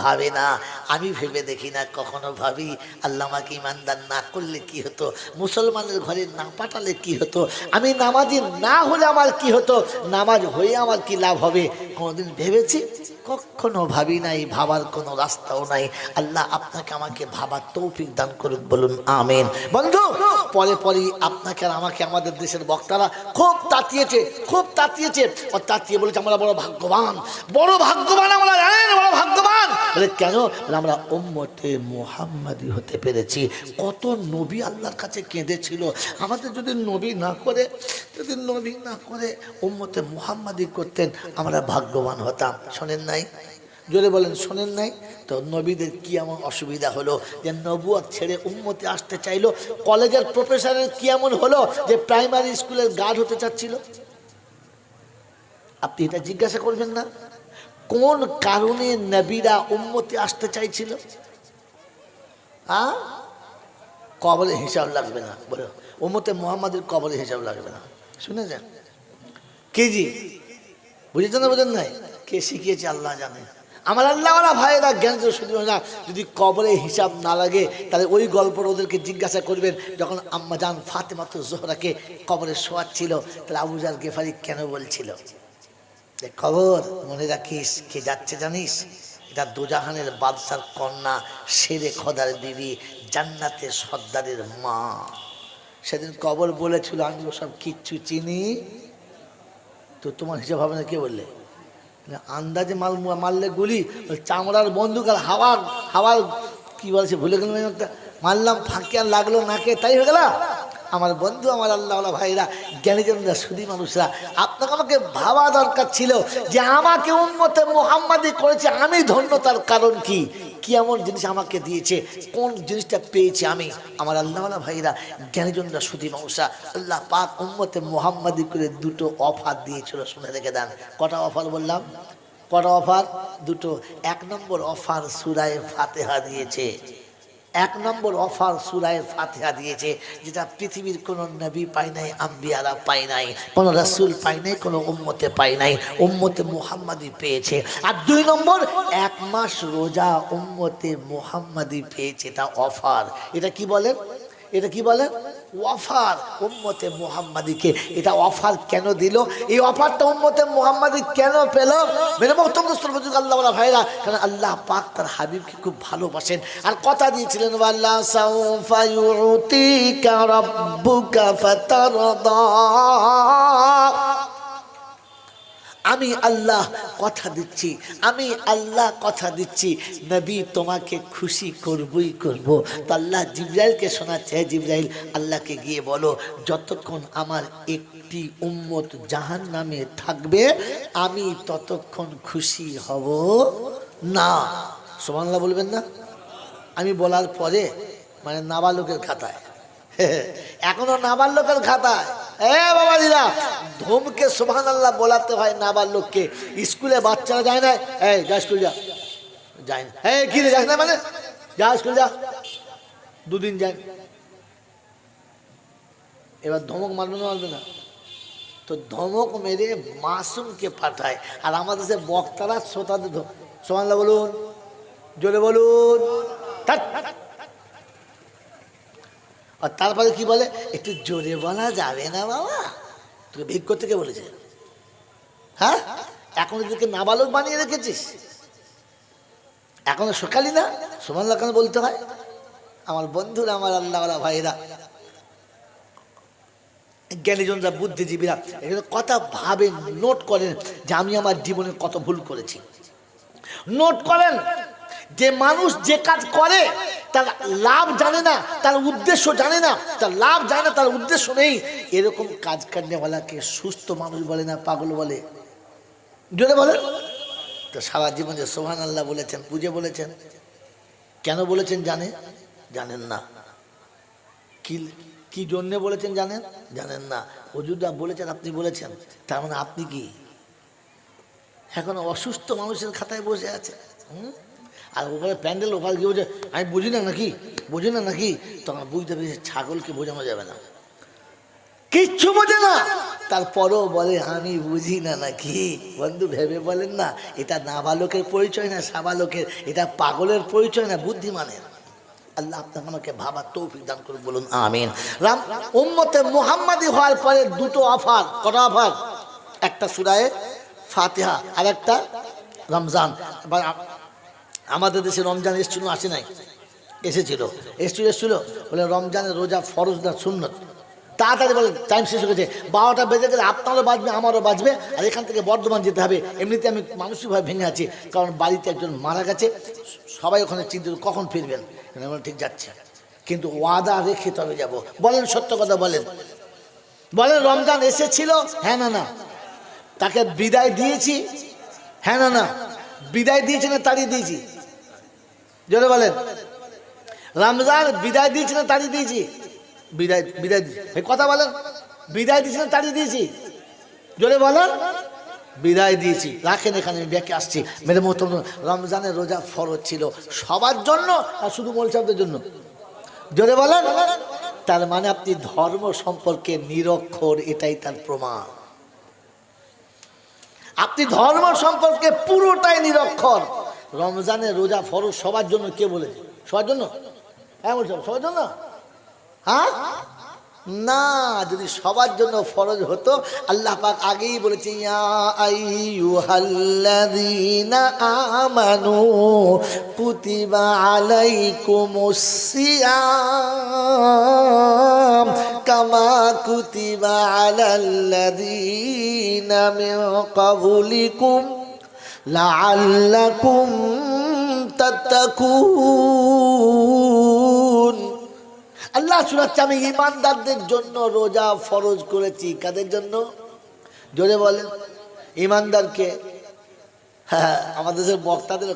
ভাবে না, আমি ভেবে দেখি না, কখনো ভাবি আল্লাহ আমাকে ইমানদার না করলে কি হতো, মুসলমানের ঘরে না পাঠালে কি হতো, আমি নামাজি না হলে আমার কি হতো, নামাজ হয়ে আমার কি লাভ হবে, কোনোদিন ভেবেছি? কখনো ভাবি নাই, ভাবার কোনো রাস্তাও নাই। আল্লাহ আপনাকে আমাকে ভাবার তৌফিক দান করুন, বলুন আমিন। বন্ধু, পরে পরেই আপনাকে আর আমাকে আমাদের দেশের বক্তারা খুব তাতিয়েছে, খুব তাতিয়েছে, ও তাতিয়ে বলেছে আমরা বড় ভাগ্যবান, বড় ভাগ্যবান, আমরা জানেন বড় ভাগ্যবান। বলে কেন? বলে আমরা উম্মতে মুহাম্মাদি হতে পেরেছি। কত নবী আল্লাহর কাছে কেঁদেছিল, আমাদের যদি নবী না করে উম্মতে মুহাম্মাদি করতেন আমরা ভাগ্যবান হতাম। শোনেন নাই? জোরে বলেন, শোনেন নাই? তো নবীদের কি এমন অসুবিধা হলো যে নবুয়ত ছেড়ে উম্মতে আসতে চাইলো? কলেজের প্রফেসরের কি এমন হলো যে প্রাইমারি স্কুলের গার্ড হতে চাচ্ছিল? আপনি এটা জিজ্ঞাসা করবেন না? কোন কারণে নবীরা উম্মতে আসতে চাইছিল? কবরে হিসাব লাগবে না, বলো উম্মতে মুহাম্মাদের কবরে হিসাব লাগবে না। শুনেছেন? কে জি বুঝেছেন না বোঝেন নাই? কে শিখিয়েছে আল্লাহ জানে। আমার আল্লাহওয়ালা ভাইয়েরা জ্ঞান শুধু না, যদি কবরে হিসাব না লাগে তাহলে ওই গল্প ওদেরকে জিজ্ঞাসা করবেন যখন আম্মা জান ফাতেমাতুজ জোহরাকে কবরে শোয়াচ্ছিল, তাহলে আবু জার গেফারি কেন বলছিল কবর মনে রাখিস কে যাচ্ছে জানিস? এটা দোজাহানের বাদশার কন্যা, শেরে খোদার বিবি, জান্নাতের সর্দারের মা। সেদিন কবর বলেছিল আমি ওসব কিচ্ছু চিনি, তো তোমার হিসাব হবে না। কে বললে? আন্দাজে মারলে গুলি, চামড়ার বন্দুক আর হাওয়ার কি বলছে ভুলে গেলাম একটা, মারলাম ফাঁকি আর লাগলো নাকে, তাই হয়ে গেল। আমার বন্ধু, আমার আল্লাহওয়ালা ভাইরা, জ্ঞানীজনরা, সুধী মানুষরা, আপনাকে আমাকে ভাবা দরকার ছিল যে আমাকে উম্মতে মুহাম্মাদি করেছে, আমি ধন্য। তার কারণ কি? কি এমন জিনিস আমাকে দিয়েছে? কোন জিনিসটা পেয়েছি আমি? আমার আল্লাহওয়ালা ভাইরা, জ্ঞানীজনরা, সুধী মানুষরা, আল্লাহ পাক উম্মতে মুহাম্মাদি করে দুটো অফার দিয়েছিল। শুনে রেখে দেন। কটা অফার বললাম? কটা অফার? দুটো। এক নম্বর অফার সূরা ফাতিহা দিয়েছে। এক নম্বর অফার সূরা ফাতিহা দিয়েছে, যেটা পৃথিবীর কোন নবী পায় নাই, আম্বিয়ারা পায় নাই, কোন রাসূল পায় নাই, কোন উম্মতে পায় নাই, উম্মতে মুহাম্মাদি পেয়েছে। আর দুই নম্বর, 1 মাস রোজা উম্মতে মুহাম্মাদি পেয়েছে। এটা অফার। এটা কি বলেন? এটা কি বলেন? অফার উম্মতে মুহাম্মাদিকে। এটা অফার কেন দিল? এই অফারটা উম্মতে মুহাম্মাদি কেন পেল? মেরে মুহতারাম দোস্ত আল্লাহওয়ালা ভাইরা, কারণ আল্লাহ পাক তার হাবিবকে খুব ভালোবাসেন আর কথা দিয়েছিলেন ওয়াল্লা সাউফা ইউতিকা রাব্বুকা ফাতারদা। আমি আল্লাহ কথা দিচ্ছি, আমি আল্লাহ কথা দিচ্ছি, নবী তোমাকে খুশি করবই করব। তো আল্লাহ জিবরাইলকে শোনাচ্ছে, জিবরাইল আল্লাহকে গিয়ে বলো যতক্ষণ আমার একটি উম্মত জাহান্নামে থাকবে আমি ততক্ষণ খুশি হব না। সুবহানাল্লাহ বলবেন না? আমি বলার পরে মানে নাবালকের খাতায়, এখনো নাবালকের খাতায়। বাবাজিরা, ধমকে সুবহানাল্লাহ বলাতে হয় নাবালককে। স্কুলে বাচ্চারা যায় না, এই যা স্কুল যা, যায় না। কি রে যাস না মানে? যা স্কুল যা, 2 দিন যায়। এবার ধমক মারবে না? মারবে না তো ধমক মেরে মাসুমকে পাঠায়। আর আমাদের যে বক্তারা শ্রোতাদের সুবহানাল্লাহ বলুন, জোরে বলুন। আর তারপরে কি বলে? একটু জোরে বলা যাবে না বাবা? তোকে ভিক করতে কে বলেছে? হ্যাঁ, এখন এদেরকে নাবালক বানিয়ে রেখেছিস, এখনো সকালই না। সুবহানাল্লাহ কেন বলতে হয়? আমার বন্ধুরা, আমার আল্লাহওয়ালা ভাইরা, জ্ঞানীজনরা, বুদ্ধিজীবীরা এগুলো কথা ভাবেন, নোট করেন যে আমি আমার জীবনে কত ভুল করেছি। নোট করেন যে মানুষ যে কাজ করে তার লাভ জানে না, তার উদ্দেশ্য জানে না, তার লাভ জানে না, তার উদ্দেশ্য নেই, এরকম কাজ কারনেওয়ালাকে সুস্থ মানুষ বলে না, পাগল বলে? জোরে বলে। তো সারা জীবন যে সুবহানাল্লাহ বলেছেন, বুঝে বলেছেন। কেন বলেছেন জানেন না? কি জন্যে বলেছেন জানেন না? হুজুররা বলেছেন, আপনি বলেছেন, তার মানে আপনি কি এখন অসুস্থ মানুষের খাতায় বসে আছে? আর ওখানে প্যান্ডেল ওখানে গিয়ে বলছে আমি বুঝি না নাকি? তখন বুঝতে পেরেছি ছাগলকে বোঝানো যাবে না, কিচ্ছু বোঝে না, তারপরও বলে আমি বুঝি না নাকি। বন্ধু ভেবে বলেন না, এটা নাবালকের পরিচয় না, সাবালকের, এটা পাগলের পরিচয় না, বুদ্ধিমানের। আল্লাহ আপনাকে আমাকে ভাবার তৌফিক দান করুন, বলুন আমিন। উম্মতে মুহাম্মাদি হওয়ার পরে দুটো অফার। কটা অফার? একটা সূরা ফাতিহা আর একটা রমজান। আমাদের দেশে রমজান এসেছিল, আসে নাই? এসেছিল। বলে রমজানের রোজা ফরজ না সুন্নত? তাড়াতাড়ি বলে টাইম শেষ হয়ে গেছে, 12টা বেজে গেলে আপনারও বাজবে আমারও বাজবে, আর এখান থেকে বর্ধমান যেতে হবে। এমনিতে আমি মানসিকভাবে ভেঙে আছি, কারণ বাড়িতে একজন মারা গেছে, সবাই ওখানে চিন্তিত কখন ফিরবেন। ঠিক যাচ্ছে, কিন্তু ওয়াদা রেখে তবে যাব। বলেন সত্য কথা বলেন, বলেন রমজান এসেছিল, হ্যাঁ না না? তাকে বিদায় দিয়েছি, হ্যাঁ না না? বিদায় দিয়েছি না তাড়িয়ে দিয়েছি? জোরে বলেন। রমজান বিদায় দিয়েছি না তাড়িয়ে দিয়েছি? বিদায় বিদায় কথা বলেন, বিদায় দিয়েছি না তাড়িয়ে দিয়েছি? জোরে বলেন। বিদায় দিয়েছি। রাখেন, এখানে আমি ব্যাকে আসছি। মেরে মতো রমজানের রোজা ফরজ ছিল সবার জন্য, আর শুধু মোলসাদের জন্য? জোরে বলেন। তার মানে আপনি ধর্ম সম্পর্কে নিরক্ষর, এটাই তার প্রমাণ। আপনি ধর্ম সম্পর্কে পুরোটাই নিরক্ষর। রমজানের রোজা ফরজ সবার জন্য, কে বলেছে? সবার জন্য? হ্যাঁ বলছো সবার জন্য? হ্যাঁ না, যদি সবার জন্য ফরজ হতো, আল্লাহ পাক আগেই বলেছে, ইয়া আইয়ুহাল্লাযীনা আমানু কুতিবা আলাইকুমুস সিয়াম কামা কুতিবা আলাল্লাযীনা মিন ক্বাবলিকুম লাআল্লাকুম তাত্তাকুন। আল্লাহ শোনাচ্ছে, আমি ইমানদারদের জন্য রোজা ফরজ করেছি। কাদের জন্য? জোরে বলেন। ইমানদারকে। হ্যাঁ, আমাদের যে বক্তাদের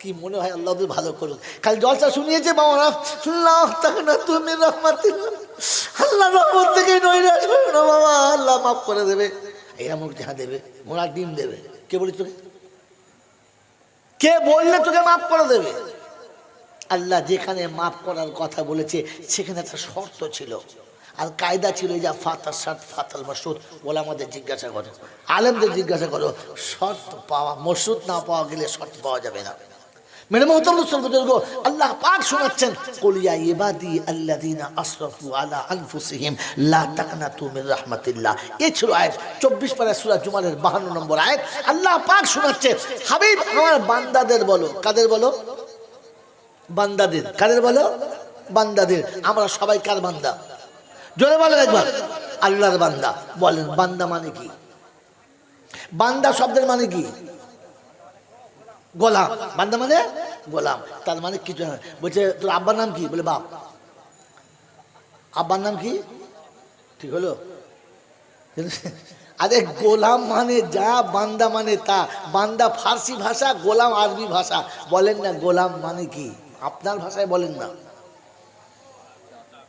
কি মনে হয় আল্লাহ ভালো করুন, খালি জলসা শুনিয়েছে বাবা, শুনলাম না তুমি রহমাতিল্লাহ, আল্লাহ রহমত থেকে নৈরাশ করো না বাবা, আল্লাহ মাফ করে দেবে, এরা মুখ দেখা দেবে, মোড়া ডিম দেবে। কে বলি তোকে? কে বললে তোকে মাফ করে দেবে? আল্লাহ যেখানে মাফ করার কথা বলেছে সেখানে একটা শর্ত ছিল, আর কায়দা ছিল, যা ফাতার সাত ফাতাল মসরুদ। বলে আমাদের জিজ্ঞাসা করো, আলেমদের জিজ্ঞাসা করো, শর্ত পাওয়া মসরুদ না পাওয়া গেলে শর্ত পাওয়া যাবে না। মেরে মোহতরম বুজুর্গ, আল্লাহ পাক শোনাচ্ছেন, কুল ইয়া ইবাদি আল্লাযীনা আসরাফু আলা আনফুসিহিম লা তাকনাতু মির রাহমাতিল্লাহ। এই ছিল আয়াত 24 পারা সূরা জুমারের 52 নম্বর আয়াত। আল্লাহ পাক শোনাচ্ছে, হাবিব আমার বান্দাদের বলো। কাদের বলো? বান্দাদের। কাদের বলো? বান্দাদের। আমরা সবাই কার বান্দা? জোরে বলেন একবার। আল্লাহর বান্দা। বলেন বান্দা মানে কি? বান্দা শব্দের মানে কি? গোলাম। বান্দা মানে গোলাম। তার মানে কিছু না। বলছে তোর আব্বার নাম কি? বলে বাপ। আব্বার নাম কি? ঠিক হলো? আরে গোলাম মানে যা, বান্দা মানে তা। বান্দা ফার্সি ভাষা, গোলাম আরবি ভাষা। বলেন না গোলাম মানে কি? আপনার ভাষায় বলেন না,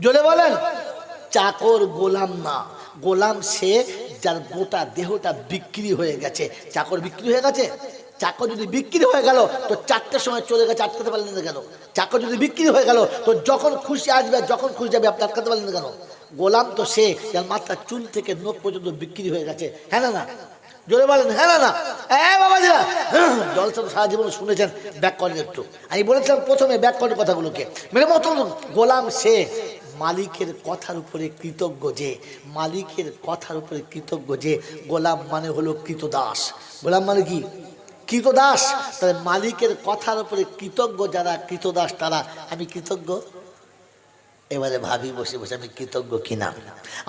জোরে বলেন। চাকর গোলাম না, গোলাম সে যার গোটা দেহটা বিক্রি হয়ে গেছে। চাকর বিক্রি হয়ে গেছে? চাকর যদি বিক্রি হয়ে গেল তো 4টের সময় চলে গেছে, আটকাতে পারলেন না কেন? চাকর যদি বিক্রি হয়ে গেল তো যখন খুশি আসবে, যখন খুশি যাবে, আপনি আটকাতে পারলেন না কেন? গোলাম তো সে যার মাথা চুল থেকে নখ পর্যন্ত বিক্রি হয়ে গেছে। হ্যাঁ না না? জোরে বলেন হ্যাঁ না না? বাবাজিরা, জলসা সারা জীবন শুনেছেন, ব্যাক করেন একটু। আমি বলেছিলাম প্রথমে ব্যাক করেন কথাগুলোকে। মেরে মতো গোলাম সে মালিকের কথার উপরে কৃতজ্ঞ, যে মালিকের কথার উপরে কৃতজ্ঞ, যে গোলাম মানে হলো কৃতদাস। গোলাম মানে কি? কৃতদাস। তাহলে মালিকের কথার উপরে কৃতজ্ঞ যারা, কৃতদাস তারা। আমি কৃতজ্ঞ? এবারে ভাবি বসে বসে আমি কৃতজ্ঞ কিনা।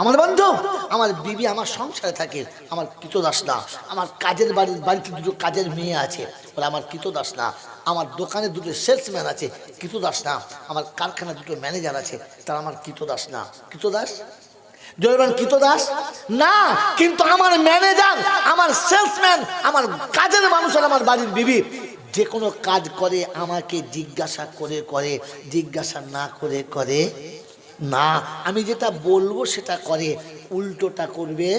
আমার বন্ধু, আমার বিবি আমার সংসারে থাকে, আমার কৃতদাস না। আমার কাজের বাড়িতে দুটো কাজের মেয়ে আছে, বলে আমার কৃতদাস না। আমার দোকানে দুটো সেলসম্যান আছে, কৃতদাস না। আমার কারখানায় দুটো ম্যানেজার আছে, তারা আমার কৃতদাস না। কৃতদাস? জয়বান কৃতদাস না। কিন্তু আমার ম্যানেজার, আমার সেলসম্যান, আমার কাজের মানুষ, আমার বাড়ির বিবি যে কোনো কাজ করে আমাকে জিজ্ঞাসা করে করে, জিজ্ঞাসা না করে করে না। আমি যেটা বলবো সেটা করে, উল্টোটা করবে।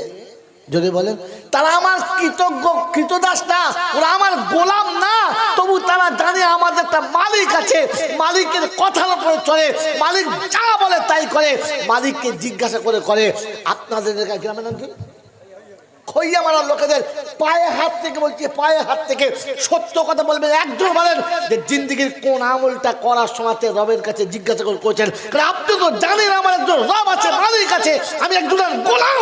যদি বলেন তারা আমার কৃতজ্ঞ, কৃতদাস না, ওরা আমার গোলাম না। তবু তারা জানে আমাদের একটা মালিক আছে, মালিকের কথার উপরে চলে, মালিক যা বলে তাই করে, মালিককে জিজ্ঞাসা করে করে। আপনাদের গ্রামের নাম কি? খইয়া মারা লোকেদের পায়ে হাত থেকে বলছে, পায়ে হাত থেকে সত্য কথা বলবেন। একজন বলেন যে জিন্দিগির কোন আমলটা করার সময় রবের কাছে জিজ্ঞাসা করেছেন? কারণ আপনি তো জানেন আমার একজন রব আছে, মালিক আছে, আমি একজনের গোলাম।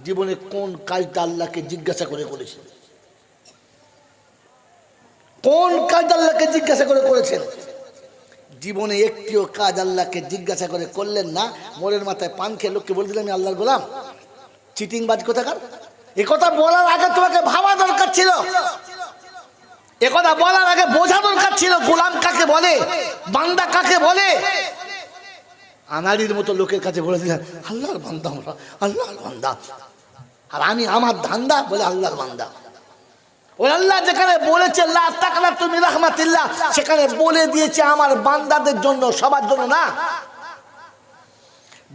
জীবনে কোন কাজটা আল্লাহকে জিজ্ঞাসা করে করেছেন? কোন কাজটা আল্লাহকে জিজ্ঞাসা করে করেছেন? জীবনে একটিও কাজ আল্লাহকে জিজ্ঞাসা করে করলেন না, মোড়ের মাথায় পান খেয়ে লোককে বলে দিলেন আমি আল্লাহর গোলাম। চিটিংবাজ কোথাকার। একথা বলার আগে তোমাকে ভাবা দরকার ছিল, একথা বলার আগে বোঝা দরকার ছিল গোলাম কাকে বলে, বান্দা কাকে বলে। আনাড়ির মতো লোকের কাছে বলে দিলেন আল্লাহর বান্দা, আমরা আল্লাহর বান্দা, আর আমি আমার ধান্দা বলে আল্লাহর বান্দা। ওই আল্লাহ যেখানে বলেছে লা তাকনাতু মিন রাহমাতিল্লাহ, সেখানে বলে দিয়েছে আমার বান্দাদের জন্য, সবার জন্য না।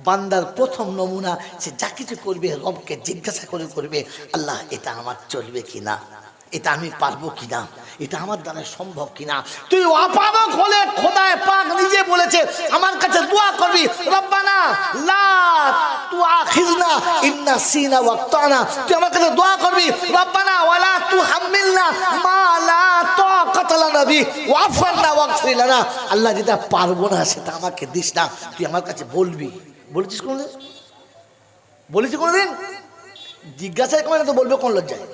বান্দার প্রথম নমুনা সে যা কিছু করবে রবকে জিজ্ঞাসা করে করবে, আল্লাহ এটা আমার চলবে কিনা, এটা আমি পারবো কিনা, এটা আমার দ্বারা সম্ভব কিনা। তুই অপারগ হলে খোদায়ে পাক নিজে বলেছে আমার কাছে দোয়া করবি, রব্বানা লা তুআখিযনা ইন নাসিনা ওয়া আখতানা। তুই আমার কাছে দোয়া করবি, রব্বানা ওয়ালা তুহাম্মিলনা মা লা তাকাতা লানা বি ওয়া'ফু আন্না ওয়াগফির লানা। আল্লাহ যেটা পারবো না সেটা আমাকে দিস না, তুই আমার কাছে বলবি। বলেছিস কোনদিন? বলেছিস কোনদিন? জিজ্ঞাসা করে তো বলবে কোন লজ্জায়?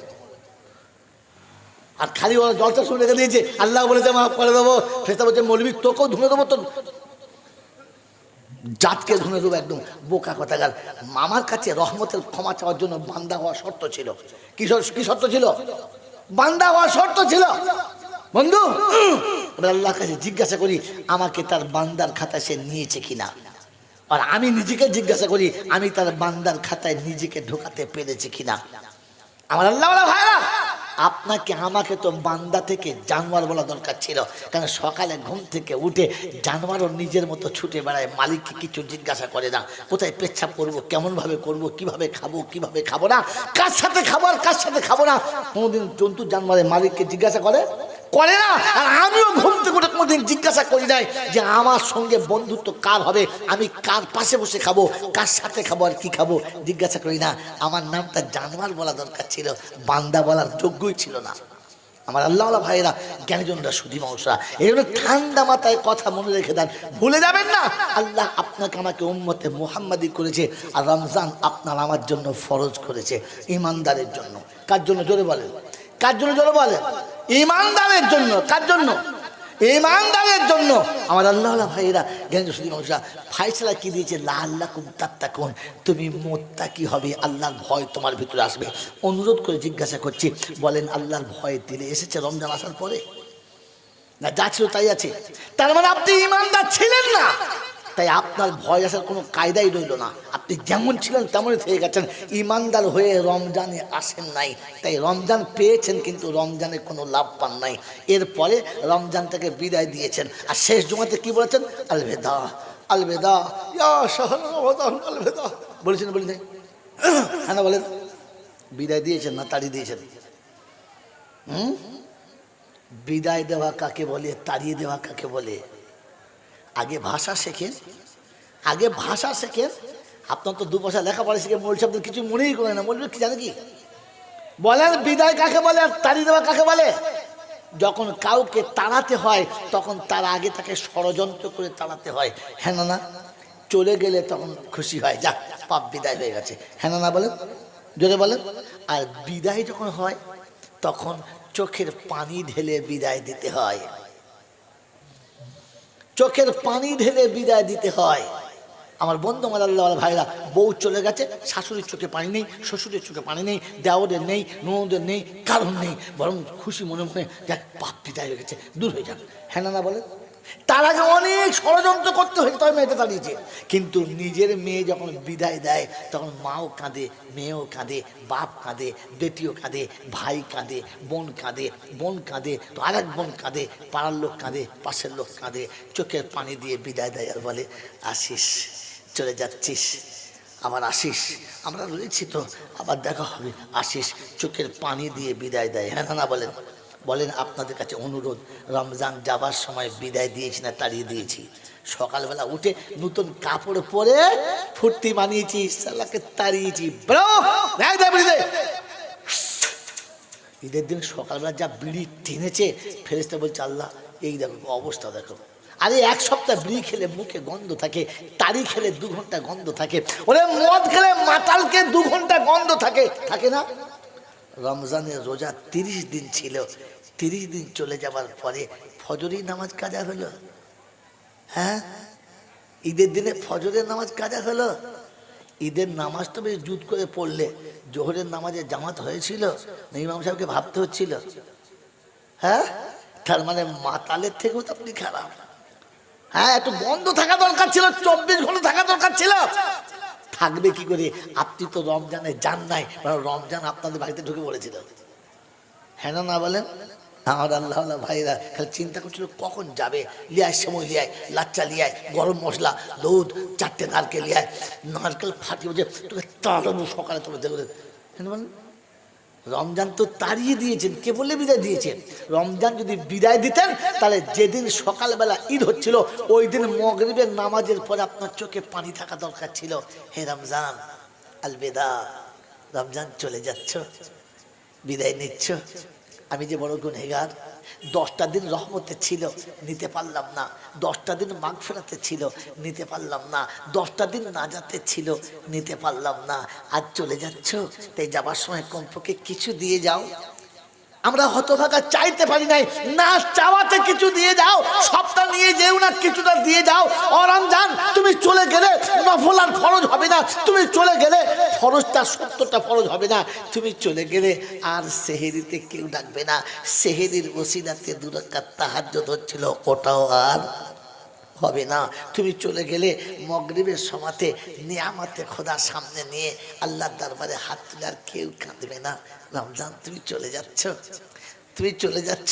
আর খালি ওরা জলটা শুনে রেখে দিয়েছে, আল্লাহ বলেছে মাফ করে দেবো, ফেরেশতা বলছে মৌলবি তোকেও ধুনে দেবো, তোর জাতকে ধুনে দেবো। একদম বোকা কথাকার। আমার কাছে রহমতের ক্ষমা চাওয়ার জন্য বান্দা হওয়া শর্ত ছিল। কি শর্ত ছিল? বান্দা হওয়া শর্ত ছিল। বন্ধু, আল্লাহর কাছে জিজ্ঞাসা করি আমাকে তার বান্দার খাতায় সে নিয়েছে কিনা, আর আমি নিজেকে জিজ্ঞাসা করি আমি তার বান্দার খাতায় নিজেকে ঢোকাতে পেরেছি কিনা। আমার আল্লাহ বলা ভাইরা, আপনাকে আমাকে তো বান্দা থেকে জানোয়ার বলা দরকার ছিল, কারণ সকালে ঘুম থেকে উঠে জানোয়ারও নিজের মতো ছুটে বেড়ায়, মালিককে কিছু জিজ্ঞাসা করে না। কোথায় পেচ্ছাপ করবো, কেমনভাবে করবো, কিভাবে খাবো, কিভাবে খাবো না, কার সাথে খাবো আর কার সাথে খাবো না, কোনোদিন জন্তু জানোয়ারের মালিককে জিজ্ঞাসা করে না। আর আমিও ঘুম থেকে উঠে কোনোদিন জিজ্ঞাসা করি নাই যে আমার সঙ্গে বন্ধুত্ব কার হবে, আমি কার পাশে বসে খাবো, কার সাথে খাবো আর কি খাবো, জিজ্ঞাসা করি না। আমার নামটা জানোয়ার বলা দরকার ছিল, বান্দা বলার যোগ্যই ছিল না। আমার আল্লাহ ভাইয়েরা, জ্ঞানীজনরা, সুধী মানুষরা, এই জন্য ঠান্ডা মাথায় কথা মনে রেখে দেন, ভুলে যাবেন না। আল্লাহ আপনাকে আমাকে উম্মতে মুহাম্মাদি করেছে, আর রমজান আপনার আমার জন্য ফরজ করেছে ঈমানদারের জন্য। কার জন্য জোরে বলেন? কার জন্য জোরে বলেন? ঈমানদারের জন্য। কার জন্য? ঈমানদারের জন্য। আমার আল্লাহ ভাইয়েরা, জ্ঞানী সুধী মানুষরা, ফায়সালা কি দিয়েছে? লাআল্লাকুম তাত্তাকুন, তুমি মুত্তাকি হবে, আল্লাহর ভয় তোমার ভিতরে আসবে। অনুরোধ করে জিজ্ঞাসা করছি, বলেন আল্লাহর ভয় দিলে এসেছে রমজান আসার পরে, না যা ছিল তাই আছে? তার মানে আপনি ঈমানদার ছিলেন না, তাই আপনার ভয় আসার কোনো কায়দাই রইল না। আপনি যেমন ছিলেন তেমনই থেকে গেছেন, ঈমানদার হয়ে রমজানে আসেন নাই। তাই রমজান পেয়েছেন কিন্তু রমজানে কোনো লাভ পান নাই। এরপরে রমজানটাকে বিদায় দিয়েছেন, আর শেষ জুমাতে কি বলেছেন? আলবেদা আলবেদা ইয়া শাহর রমাদান আলবেদা বলেছেন, বলি নাই? হ্যাঁ না বলেন? বিদায় দিয়েছেন না তাড়িয়ে দিয়েছেন? বিদায় দেওয়া কাকে বলে, তাড়িয়ে দেওয়া কাকে বলে? আগে ভাষা শেখেন, আগে ভাষা শেখেন। আপনার তো দু পয়সা লেখাপড়া শিখে মৌল শব্দের কিছু মনেই করে না। মৌলবি কি জানে কি বলেন? বিদায় কাকে বলে আর তাড়িয়ে দেওয়া কাকে বলে? যখন কাউকে তাড়াতে হয় তখন তার আগে তাকে ষড়যন্ত্র করে তাড়াতে হয়, হ্যাঁ না? চলে গেলে তখন খুশি হয়, যাক পাপ বিদায় হয়ে গেছে, হ্যাঁ না বলেন? জোরে বলেন। আর বিদায় যখন হয় তখন চোখের পানি ঢেলে বিদায় দিতে হয়, চোখের পানি ঢেলে বিদায় দিতে হয়। আমার বন্ধু, আমার আল্লাহ ভাইরা, বউ চলে গেছে, শাশুড়ির চোখে পানি নেই, শ্বশুরের চোখে পানি নেই, দেওরের নেই, ননদের নেই, কারণ নেই, বরং খুশি মনে মনে যাক পাপ বিদায় হয়ে গেছে, দূর হয়ে যাক, হ্যাঁ না বলে? তার আগে অনেক ষড়যন্ত্র করতে হয়েছে তবে মেয়েটা দাঁড়িয়েছে। কিন্তু নিজের মেয়ে যখন বিদায় দেয় তখন মাও কাঁদে, মেয়েও কাঁদে, বাপ কাঁদে, বেটিও কাঁদে, ভাই কাঁদে, বোন কাঁদে, বোন কাঁদে, তো আর এক বোন কাঁদে, পাড়ার লোক কাঁদে, পাশের লোক কাঁদে, চোখের পানি দিয়ে বিদায় দেয় আর বলে আসিস, চলে যাচ্ছিস, আবার আসিস, আমরা রয়েছি তো, আবার দেখা হবে, আসিস, চোখের পানি দিয়ে বিদায় দেয়, হ্যাঁ না বলেন? বলেন আপনাদের কাছে অনুরোধ, রমজান যাবার সময় বিদায় দিয়েছি না তাড়িয়ে দিয়েছি? সকালবেলা উঠে নতুন কাপড় পরে ফুর্তি মানিয়েছি, সালাকে তাড়িয়েছি। ঈদের দিন সকালবেলা যা বিড়ি টেনেছে, ফেরেশতা বলছে আল্লাহ এই দেখো অবস্থা দেখো। আরে এক সপ্তাহ বিড়ি খেলে মুখে গন্ধ থাকে, তাড়ি খেলে 2 ঘন্টা গন্ধ থাকে, ওরে মদ খেলে মাতালকে 2 ঘন্টা গন্ধ থাকে, থাকে না? রমজানের রোজা 30 দিন ছিল, 30 দিন চলে যাবার পরে ফজরের নামাজ কাজা হলো। হ্যাঁ, ঈদের দিনে ফজরের নামাজ কাজা হলো। ঈদের নামাজ তো বেশ জুত করে পড়লে জোহরের নামাজে জামাত হয়েছিল না ইমাম সাহেবকে ভাবতে হচ্ছিল? হ্যাঁ, তার মানে মাতালের থেকেও তো আপনি খারাপ। হ্যাঁ, একটু বন্ধ থাকা দরকার ছিল, 24 ঘন্টা থাকা দরকার ছিল। থাকবে কি করে? আপনি তো রমজানে যান নাই, রমজান আপনাদের বাড়িতে ঢুকে পড়েছিল। হ্যাঁ না বলেন? আমার আল্লাহ ভাইরা খালি চিন্তা করছিল কখন যাবে, লিয়ায় সময় লিয়ায়, লাচ্চা লিয়ায়, গরম মশলা, দুধ, 4টে নারকেল লিয়ায়, নারকেল ফাটিয়ে যে তোকে তাড়াবো সকালে তোকে দেখবে। হ্যাঁ বলেন? রমজান তো তাড়িয়ে দিয়েছেন, কে বলে বিদায় দিয়েছেন? রমজান যদি বিদায় দিতেন তাহলে যেদিন সকালবেলা ঈদ হচ্ছিল ওই দিন মাগরিবের নামাজের পরে আপনার চোখে পানি থাকা দরকার ছিল। হে রমজান, আলবিদা, রমজান চলে যাচ্ছ, বিদায় নিচ্ছ। আমি যে বড় গুনহেগার, 10টা দিন রহমতে ছিল, নিতে পারলাম না। 10টা দিন মাগফিরাতে ছিল, নিতে পারলাম না। 10টা দিন নাজাতে ছিল, নিতে পারলাম না। আজ চলে যাচ্ছ, তাই যাবার সময় কমপক্ষে কিছু দিয়ে যাও। আমরা হতভাগা চাইতে পারি নাই, না চাওয়াতে কিছু দিয়ে যাও। সবটা নিয়ে যেও না, কিছুটা দিয়ে যাও। ও রমজান, তুমি চলে গেলে নফল আর ফরজ হবে না। তুমি চলে গেলে ফরজটা 70টা ফরজ হবে না। তুমি চলে গেলে আর সেহেরিতে কেউ ডাকবে না। সেহেরির ওসিলাতে 2 রাকাত তাহাজ্জুদ হচ্ছিল, ওটাও আর হবে না। তুমি চলে গেলে মাগরিবের সময়তে নিয়ামতে খোদা সামনে নিয়ে আল্লাহর দরবারে হাত তুলে আর কেউ কাঁদবে না। রমজান, তুমি চলে যাচ্ছ, তুমি চলে যাচ্ছ,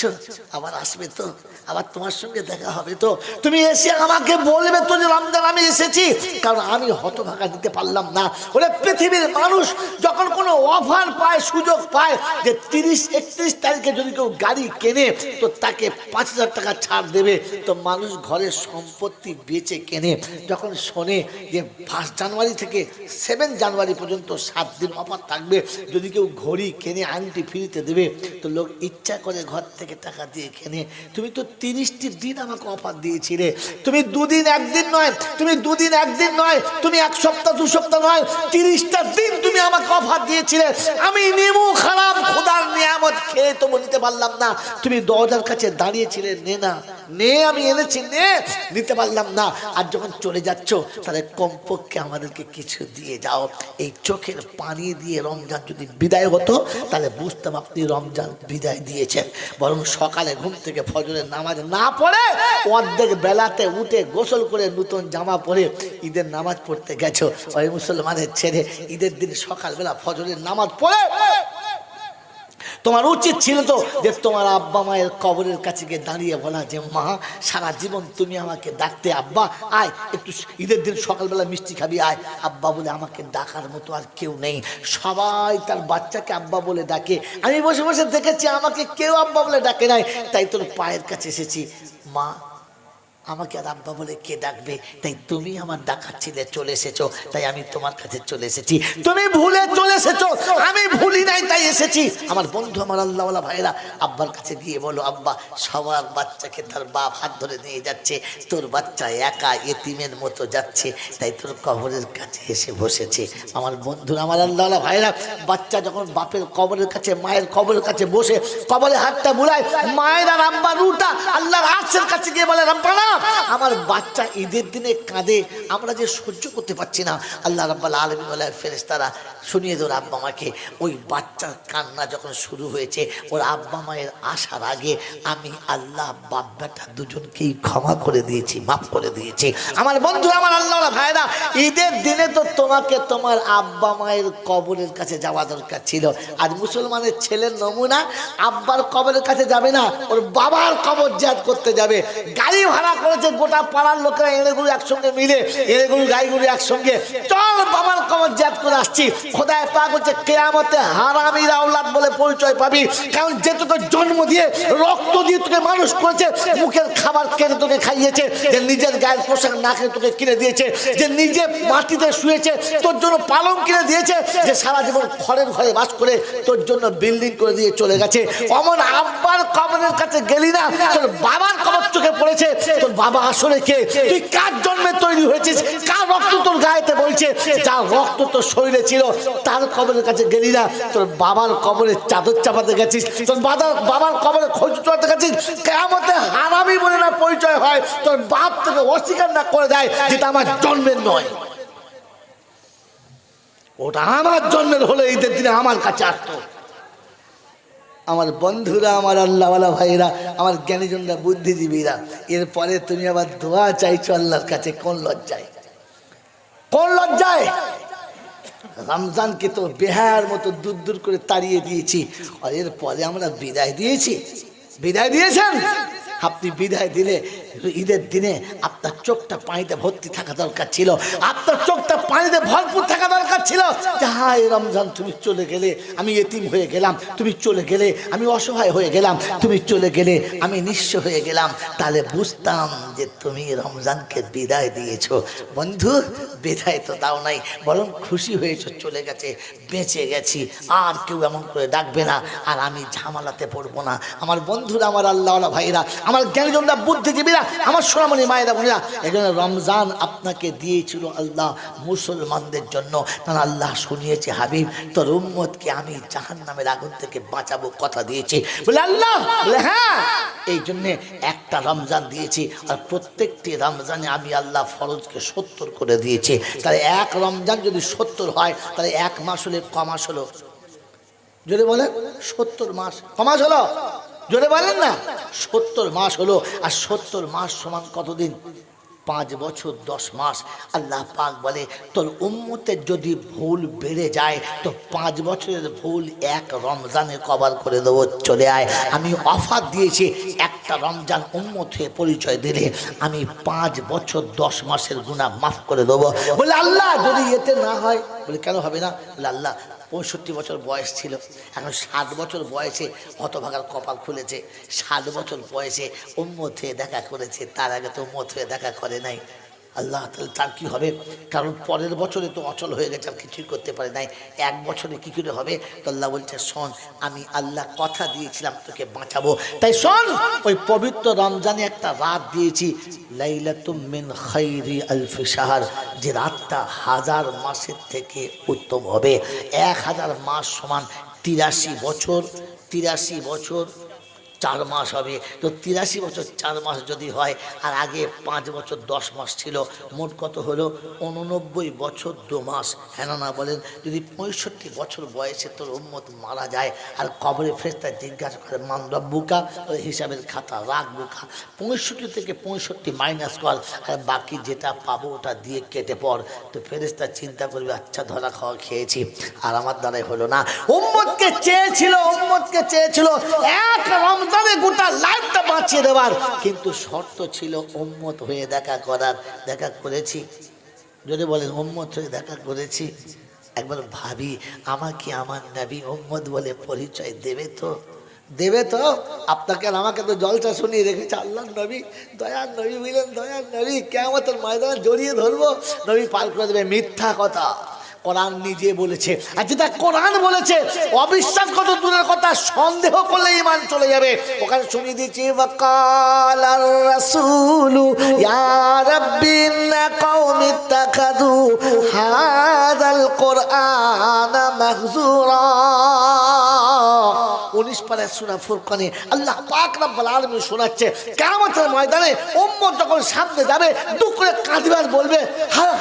আবার আসবে তো, আবার তোমার সঙ্গে দেখা হবে তো। তুমি এসে আমাকে বলবে তো যে রমজান আমি এসেছি, কারণ আমি হতভাগা দিতে পারলাম না। ওরে পৃথিবীর মানুষ যখন কোনো অফার পায়, সুযোগ পায় যে 30-31 তারিখে যদি কেউ গাড়ি কেনে তো তাকে 5,000 টাকা ছাড় দেবে, তো মানুষ ঘরের সম্পত্তি বেচে কেনে। যখন শোনে যে 1 জানুয়ারি থেকে 7 জানুয়ারি পর্যন্ত 7 দিন অফার থাকবে, যদি কেউ ঘড়ি কেনে আংটি ফ্রিতে দেবে, তো লোক ইচ্ছা করে ঘর থেকে টাকা দিয়ে কেনে। তুমি তো 30টি দিন আমাকে অফার দিয়েছিলে। তুমি 2 দিন 1 দিন নয়, তুমি 2 দিন 1 দিন নয়, তুমি 1 সপ্তাহ 2 সপ্তাহ নয়, 30টা দিন তুমি আমাকে অফার দিয়েছিলে। আমি নিমু খারাপ খোদার নিয়ামত খেয়ে তবু নিতে পারলাম না। তুমি দরজার কাছে দাঁড়িয়েছিলে, নে না নে, আমি এনেছি নে, নিতে পারলাম না। আর যখন চলে যাচ্ছ তাহলে কমপক্ষে আমাদেরকে কিছু দিয়ে যাও। এই চোখের পানি দিয়ে রমজান যদি বিদায় হতো তাহলে বুঝতাম আপনি রমজান বিদায় দিয়েছেন। বরং সকালে ঘুম থেকে ফজরের নামাজ না পড়ে অর্ধেক বেলাতে উঠে গোসল করে নতুন জামা পরে ঈদের নামাজ পড়তে গেছো। ওই মুসলমানের ছেড়ে ঈদের দিন সকালবেলা ফজরের নামাজ পড়ে তোমার উচিত ছিল তো যে তোমার আব্বা মায়ের কবরের কাছে গিয়ে দাঁড়িয়ে বলা যে মা, সারা জীবন তুমি আমাকে ডাকতে, আব্বা আয় একটু ঈদের দিন সকালবেলা মিষ্টি খাবি আয়। আব্বা বলে আমাকে ডাকার মতো আর কেউ নেই, সবাই তার বাচ্চাকে আব্বা বলে ডাকে। আমি বসে বসে দেখেছি আমাকে কেউ আব্বা বলে ডাকে নাই, তাই তোর পায়ের কাছে এসেছি। মা, আমাকে আর আব্বা বলে কে ডাকবে, তাই তুমি আমার ডাকার ছেলে চলে এসেছো, তাই আমি তোমার কাছে চলে এসেছি। তুমি ভুলে চলে এসেছো, আমি ভুলি নাই তাই এসেছি। আমার বন্ধু, আমার আল্লাহওয়ালা ভাইরা, আব্বার কাছে গিয়ে বলো আব্বা, সবার বাচ্চাকে তার বাপ হাত ধরে নিয়ে যাচ্ছে, তোর বাচ্চা একা এতিমের মতো যাচ্ছে, তাই তোর কবরের কাছে এসে বসেছে। আমার বন্ধুরা, আমার আল্লাহওয়ালা ভাইরা, বাচ্চা যখন বাপের কবরের কাছে, মায়ের কবরের কাছে বসে কবরে হাতটা বুলায়, মায়ের আর আব্বার রুটা আল্লাহর আরশের কাছে গিয়ে বলে রব্বানা, আমার বাচ্চা ঈদের দিনে কাঁদে, আমরা যে সহ্য করতে পারছি না। আল্লাহ রাব্বুল আলামিন বলে ফেরেশতারা শুনিয়ে দাও আব্বা মাকে, ওই বাচ্চার কান্না যখন শুরু হয়েছে, ওর আব্বা মায়ের আসার আগে আমি আল্লাহ বাপ বেটা দুজনকেই ক্ষমা করে দিয়েছি, মাফ করে দিয়েছি। আমার বন্ধু, আমার আল্লাহ ভাইরা, ঈদের দিনে তো তোমাকে তোমার আব্বা মায়ের কবরের কাছে যাওয়া দরকার ছিল। আজ মুসলমানের ছেলের নমুনা, আব্বার কবরের কাছে যাবে না, ওর বাবার কবর জিয়ারত করতে যাবে। গাড়ি ভাড়া করেছে গোটা পাড়ার লোকেরা, এড়েগুলো একসঙ্গে মিলে, এড়েগুলো গাড়িগুলো একসঙ্গে, চল বাবার কবর জিয়ারত করে আসছি। খোদায় পাক বলছে কিয়ামতে হারামির আওলাদ বলে পরিচয় পাবি, কারণ যে তোকে জন্ম দিয়ে রক্ত দিয়ে তোকে মানুষ করেছে, মুখের খাবার কেটে তোকে খাইয়েছে, যে নিজের গায়ের পোশাক না কিনে তোকে কিনে দিয়েছে, যে নিজে মাটিতে শুয়েছে তোর জন্য পালং কিনে দিয়েছে, যে সারা জীবন খড়ের ঘরে বাস করে তোর জন্য বিল্ডিং করে দিয়ে চলে গেছে। অমন আব্বার কবরের কাছে গেলি না, তোর বাবার কবর চোখে পড়েছে, তোর বাবা আসলে কে, তুই কার জন্মে তৈরি হয়েছিস, কার রক্ত তোর গায়েতে বলছে, যার রক্ত তোর শরীরে ছিল তার কবরের কাছে গেলি না, তোর বাবার কবরে চাদর চাপাতে গেছিস, তোর বাবার কবরে খোঁজ চড়াতে গেছিস। কিয়ামতে হারামি বলে না পরিচয় হয়, তোর বাপ থেকে অস্বীকার না করে দেয় যেটা আমার জন্মের নয়, ওটা আমার জন্মের হলে ঈদের দিনে আমার কাছে আসতো। আমার বন্ধুরা, আমার আল্লাহওয়ালা ভাইরা, আমার জ্ঞানীজনরা, বুদ্ধিজীবীরা, এরপরে তুমি আবার দোয়া চাইছো আল্লাহর কাছে, কোন লজ্জায়, কোন লজ্জায়? রমজানকে তো বেহায়ার মতো দূর দূর করে তাড়িয়ে দিয়েছি, আর এরপরে আমরা বিদায় দিয়েছি। বিদায় দিয়েছেন আপনি, বিদায় দিলে ঈদের দিনে আপনার চোখটা পানিতে ভর্তি থাকা দরকার ছিল, আপনার চোখটা পানিতে ভরপুর থাকা দরকার ছিল। হায় রমজান তুমি চলে গেলে আমি এতিম হয়ে গেলাম, তুমি চলে গেলে আমি অসহায় হয়ে গেলাম, তুমি চলে গেলে আমি নিঃস্ব হয়ে গেলাম, তাহলে বুঝতাম যে তুমি রমজানকে বিদায় দিয়েছো। বন্ধু, বিদায় তো দাও নাই, বরং খুশি হয়েছো, চলে গেছে, বেঁচে গেছি, আর কেউ এমন করে ডাকবে না, আর আমি ঝামেলাতে পড়বো না। আমার বন্ধুরা, আমার আল্লাহওয়ালা ভাইরা, আমার জ্ঞানীজনরা, বুদ্ধিজীবীরা, আমার সোনামণি মায়েরা বোনেরা, এজন্য রমজান আপনাকে দিয়েছিল আল্লাহ মুসলমানদের জন্য। কারণ আল্লাহ শুনিয়েছে, হাবিব তোর উম্মতকে আমি জাহান্নামের আগুন থেকে বাঁচাবো, কথা দিয়েছি। বলে আল্লাহ, বলে হ্যাঁ, এই জন্যে একটা রমজান দিয়েছি, আর প্রত্যেকটি রমজানে আমি আল্লাহ ফরজকে 70 করে দিয়েছি। তাহলে এক রমজান যদি 70 হয়, তাহলে এক মাস হলে ক মাস হলো? যদি বলেন 70 মাস, ক মাস হলো? জোরে বলেন না, 70 মাস হলো। আর 70 মাস সমান কতদিন? 5 বছর 10 মাস। আল্লাহ পাক বলে তোর উম্মতের যদি ভুল বেড়ে যায় তো 5 বছরের ভুল এক রমজানে কভার করে দেবো, চলে আয়। আমি অফার দিয়েছি, একটা রমজান উম্মত হয়ে পরিচয় দিলে আমি 5 বছর 10 মাসের গুনাহ মাফ করে দেবো। বলে আল্লাহ যদি এতে না হয়, বলে কেন হবে না? বলে আল্লাহ 65 বছর বয়স ছিল, এখন 60 বছর বয়সে হতভাগার কপাল খুলেছে, 60 বছর বয়সে উম্মত হয়ে দেখা করেছে, তার আগে তো উম্মত হয়ে দেখা করে নাই। আল্লাহ তাহলে তার কি হবে? কারণ পরের বছরে তো অচল হয়ে গেছে, আর কিছুই করতে পারে নাই, এক বছরে কী করে হবে? তো আল্লাহ বলছে শোন, আমি আল্লাহ কথা দিয়েছিলাম তোকে বাঁচাবো, তাই শোন, ওই পবিত্র রমজানে একটা রাত দিয়েছি, লাইলাতুম মিন খাইরি আলফি শাহর, যে রাতটা 1000 মাসের থেকে উত্তম হবে। 1000 মাস সমান 83 বছর, 83 বছর 4 মাস হবে। তো 83 বছর 4 মাস যদি হয়, আর আগে 5 বছর 10 মাস ছিল, মোট কত হলো? 89 বছর 2 মাস। হ্যাঁ না বলেন? যদি 65 বছর বয়সে তোর উম্মত মারা যায়, আর কবরে ফেরেশতা জিজ্ঞাসা করে মান রব্বুকা, ওই হিসাবের খাতা রাখবুকা, 65 থেকে 65 মাইনাস কর, আর বাকি যেটা পাবো ওটা দিয়ে কেটে পড়। তো ফেরেশতা চিন্তা করবে, আচ্ছা ধরা খাওয়া খেয়েছি, আর আমার দ্বারাই হলো না। উম্মতকে চেয়েছিল, উম্মতকে চেয়েছিল এক রমজানে গোটা লাইফটা বাঁচিয়ে দেওয়ার, কিন্তু শর্ত ছিল উম্মত হয়ে দেখা করার। দেখা করেছি? যদি বলেন উম্মত হয়ে দেখা করেছি? একবার ভাবি, আমাকে আমার নবী উম্মত বলে পরিচয় দেবে তো? দেবে তো? আপনাকে আর আমাকে তো জলসা শুনিয়ে রেখেছে আল্লাহর নবী, দয়ার নবী বললেন, দয়ার নবী কিয়ামতের ময়দানে জড়িয়ে ধরবো, নবী পার করে দেবে। মিথ্যা কথা, কোরআন নিজে বলেছে। আর যেটা কোরআন বলেছে, অবিশ্বাস কত দূরের কথা, সন্দেহ করলে ঈমান চলে যাবে। ওখানে শুনিয়ে দিয়েছি, ওয়াকালার রাসূলু ইয়া রাব্বি ইন্না কওমি ইত্তাখাযু হাযাল কুরআনা মাহজুরা। 19 পারা সূরা ফুরকানে আল্লাহ পাক রব্বুল আলামিন শোনাচ্ছে, কিয়ামতের ময়দানে উম্মত যখন সামনে যাবে, দুঃখ করে কাঁদবে আর বলবে,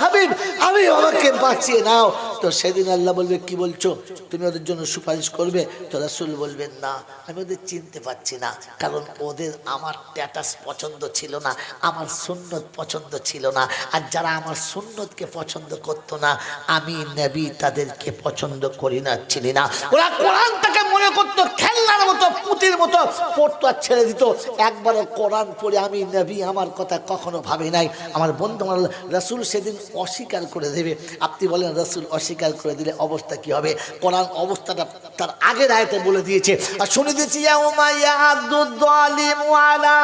হাবিব আমি, আমাকে বাঁচিয়ে নাও। তো সেদিন আল্লাহ বলবে, কি বলছো, তুমি ওদের জন্য সুপারিশ করবে? তো রাসূল বলবেন, না, আমি ওদের চিনতে পারছি না, কারণ ওদের আমার স্ট্যাটাস পছন্দ ছিল না, আমার সুন্নত পছন্দ ছিল না, আর যারা আমার সুন্নতকে পছন্দ করতো না, আমি নবী তাদেরকে পছন্দ করি না, চিনি না। ওরা কোরআনটাকে মনে করতো খেলনার মতো, পুঁতির মতো পড়তো আর ছেড়ে দিত। একবারও কোরআন পড়ে আমি নবী আমার কথা কখনো ভাবি নাই। আমার বন্ধু, আমার রাসূল সেদিন অস্বীকার করে দেবে। আপনি বলেন রাসূল অস্বীকার করে দিলে অবস্থা কি হবে? কোরআন অবস্থাটা তার আগের আয়াতে বলে দিয়েছে, আর শুনে দিয়েছি, ইয়াউমা ইয়াদুদ যালিমু আলা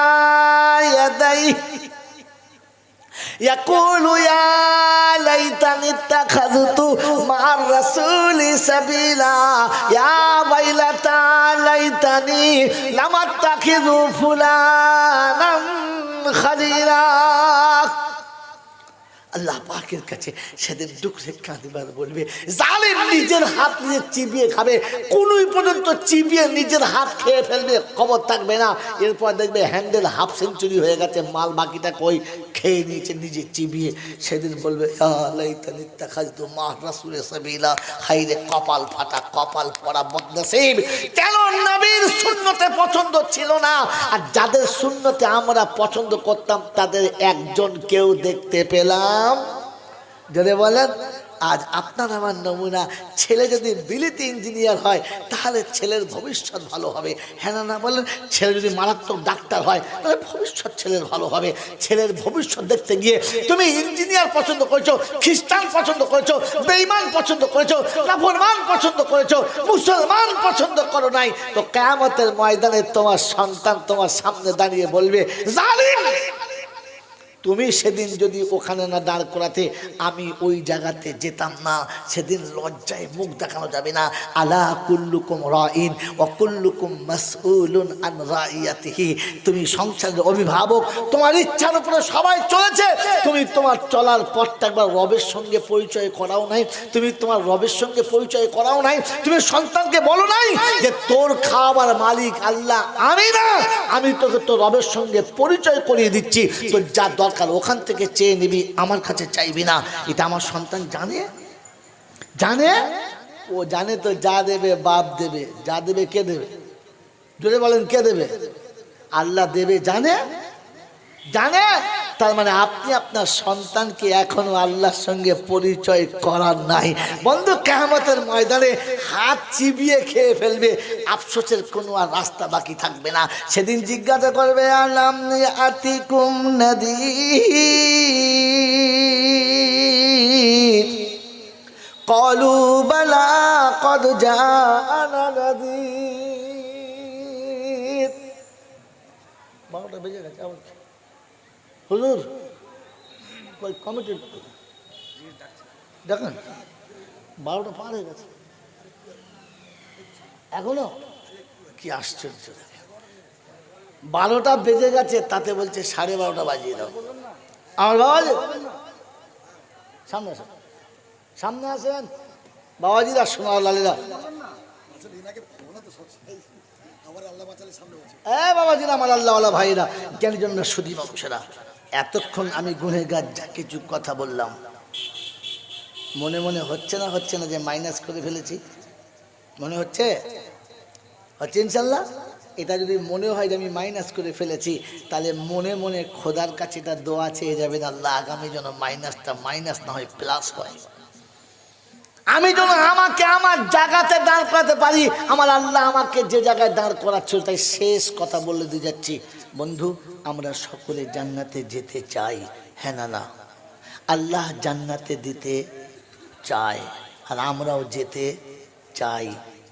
ইয়াদাইহি ইয়াকুলু ইয়া লাইতানি ইত্তাখাযতু মা'আর রাসূলি সাবিলা ইয়া ওয়াইলাতা লাইতানি লাম আত্তাখিযু ফুলানান খালিলা। আল্লাহ পাকের কাছে সেদিন ডুকরে কাঁদবার বলবে, জালিম নিজের হাত নিজে চিবিয়ে খাবে, কোনই পর্যন্ত চিবিয়ে নিজের হাত খেয়ে ফেলবে, খবর থাকবে না। এরপর দেখবে হ্যান্ডেল হাফ সেঞ্চুরি হয়ে গেছে, মাল বাকিটা কই খেয়ে নিয়েছে নিজে চিবিয়ে। সেদিন বলবে হাইরে কপাল ফাটা, কপাল পড়া বদনসিব। কেন নবীর সুন্নতে পছন্দ ছিল না, আর যাদের সুন্নতে আমরা পছন্দ করতাম তাদের একজন কেউ দেখতে পেলাম। যদি বলেন আজ আপনার আমার নমুনা, ছেলে যদি বিলিতি ইঞ্জিনিয়ার হয় তাহলে ছেলের ভবিষ্যৎ ভালো হবে, হ্যাঁ না বলেন? ছেলে যদি মারাত্মক ডাক্তার হয় তাহলে ভবিষ্যৎ ছেলের ভালো হবে। ছেলের ভবিষ্যৎ দেখতে গিয়ে তুমি ইঞ্জিনিয়ার পছন্দ করেছো, খ্রিস্টান পছন্দ করেছো, বেঈমান পছন্দ করেছো, নাফরমান পছন্দ করেছো, মুসলমান পছন্দ করো নাই, তো কিয়ামতের ময়দানে তোমার সন্তান তোমার সামনে দাঁড়িয়ে বলবে, জালিম তুমি সেদিন যদি ওখানে না দাঁড় করাতে আমি ওই জায়গাতে যেতাম না। সেদিন লজ্জায় মুখ দেখানো যাবে না। আলা কুল্লুকুম রাইন ওয়া কুল্লুকুম মাসউলুন আন রাইয়াতিহি। তুমি সংসারের অভিভাবক, তোমার ইচ্ছার উপরে সবাই চলেছে, তুমি তোমার চলার পথটা একবার রবের সঙ্গে পরিচয় করাও নাই, তুমি তোমার রবের সঙ্গে পরিচয় করাও নাই। তুমি সন্তানকে বলো নাই যে তোর খাওয়ার মালিক আল্লাহ, আমি না, আমি তোকে তোর রবের সঙ্গে পরিচয় করিয়ে দিচ্ছি, তো যা দরকার ওখান থেকে চেয়ে নিবি, আমার কাছে চাইবি না। এটা আমার সন্তান জানে, জানে, ও জানে তো যা দেবে বাপ দেবে, যা দেবে কে দেবে? জোরে বলেন কে দেবে? আল্লাহ দেবে, জানে, জানে। তার মানে আপনি আপনার সন্তানকে এখনো আল্লাহর সঙ্গে পরিচয় করার নাই। বন্ধু কিয়ামতের ময়দানে হাত চিবিয়ে খেয়ে ফেলবে, আফসোসের কোনো আর রাস্তা বাকি থাকবে না। সেদিন জিজ্ঞাসা করবে, আলাম আতিকুম নাযীর ক্বালু বালা ক্বাদ জাআনা নাযীর। 12টা বেজে গেছে। হুজুর কই কমিটি দেখেন 12টা পার হয়ে গেছে এখনো, কি আশ্চর্য। 12টা বেজে গেছে, তাতে বলছে 12:30 বাজিয়ে দাও। আমার বাবাজি সামনে আসেন, সামনে আসেন বাবাজিরা, সোনার লালেরা, বাবাজিরা, আমার আল্লাহওয়ালা ভাইরা, জ্ঞানীজন সুধী মানুষেরা, এতক্ষণ আমি গুনেগার যা কিছু কথা বললাম, মনে মনে হচ্ছে না যে মাইনাস করে ফেলেছি? মনে হচ্ছে? হচ্ছে ইনশাল্লাহ। এটা যদি মনে হয় যে আমি মাইনাস করে ফেলেছি, তাহলে মনে মনে খোদার কাছে এটা দোয়া চেয়ে যাবেন, আল্লাহ আগামী যেন মাইনাসটা মাইনাস না হয়, প্লাস হয়। আমি যেন আমাকে আমার জায়গাতে দাঁড় করাতে পারি। আমার আল্লাহ আমাকে যে জায়গায় দাঁড় করাচ্ছিল, তাই শেষ কথা বলে দিয়ে যাচ্ছি, বন্ধু আমরা সকলে জান্নাতে যেতে চাই, হ্যাঁ না না? আল্লাহ জান্নাতে দিতে চায়, আর আমরাও যেতে চাই।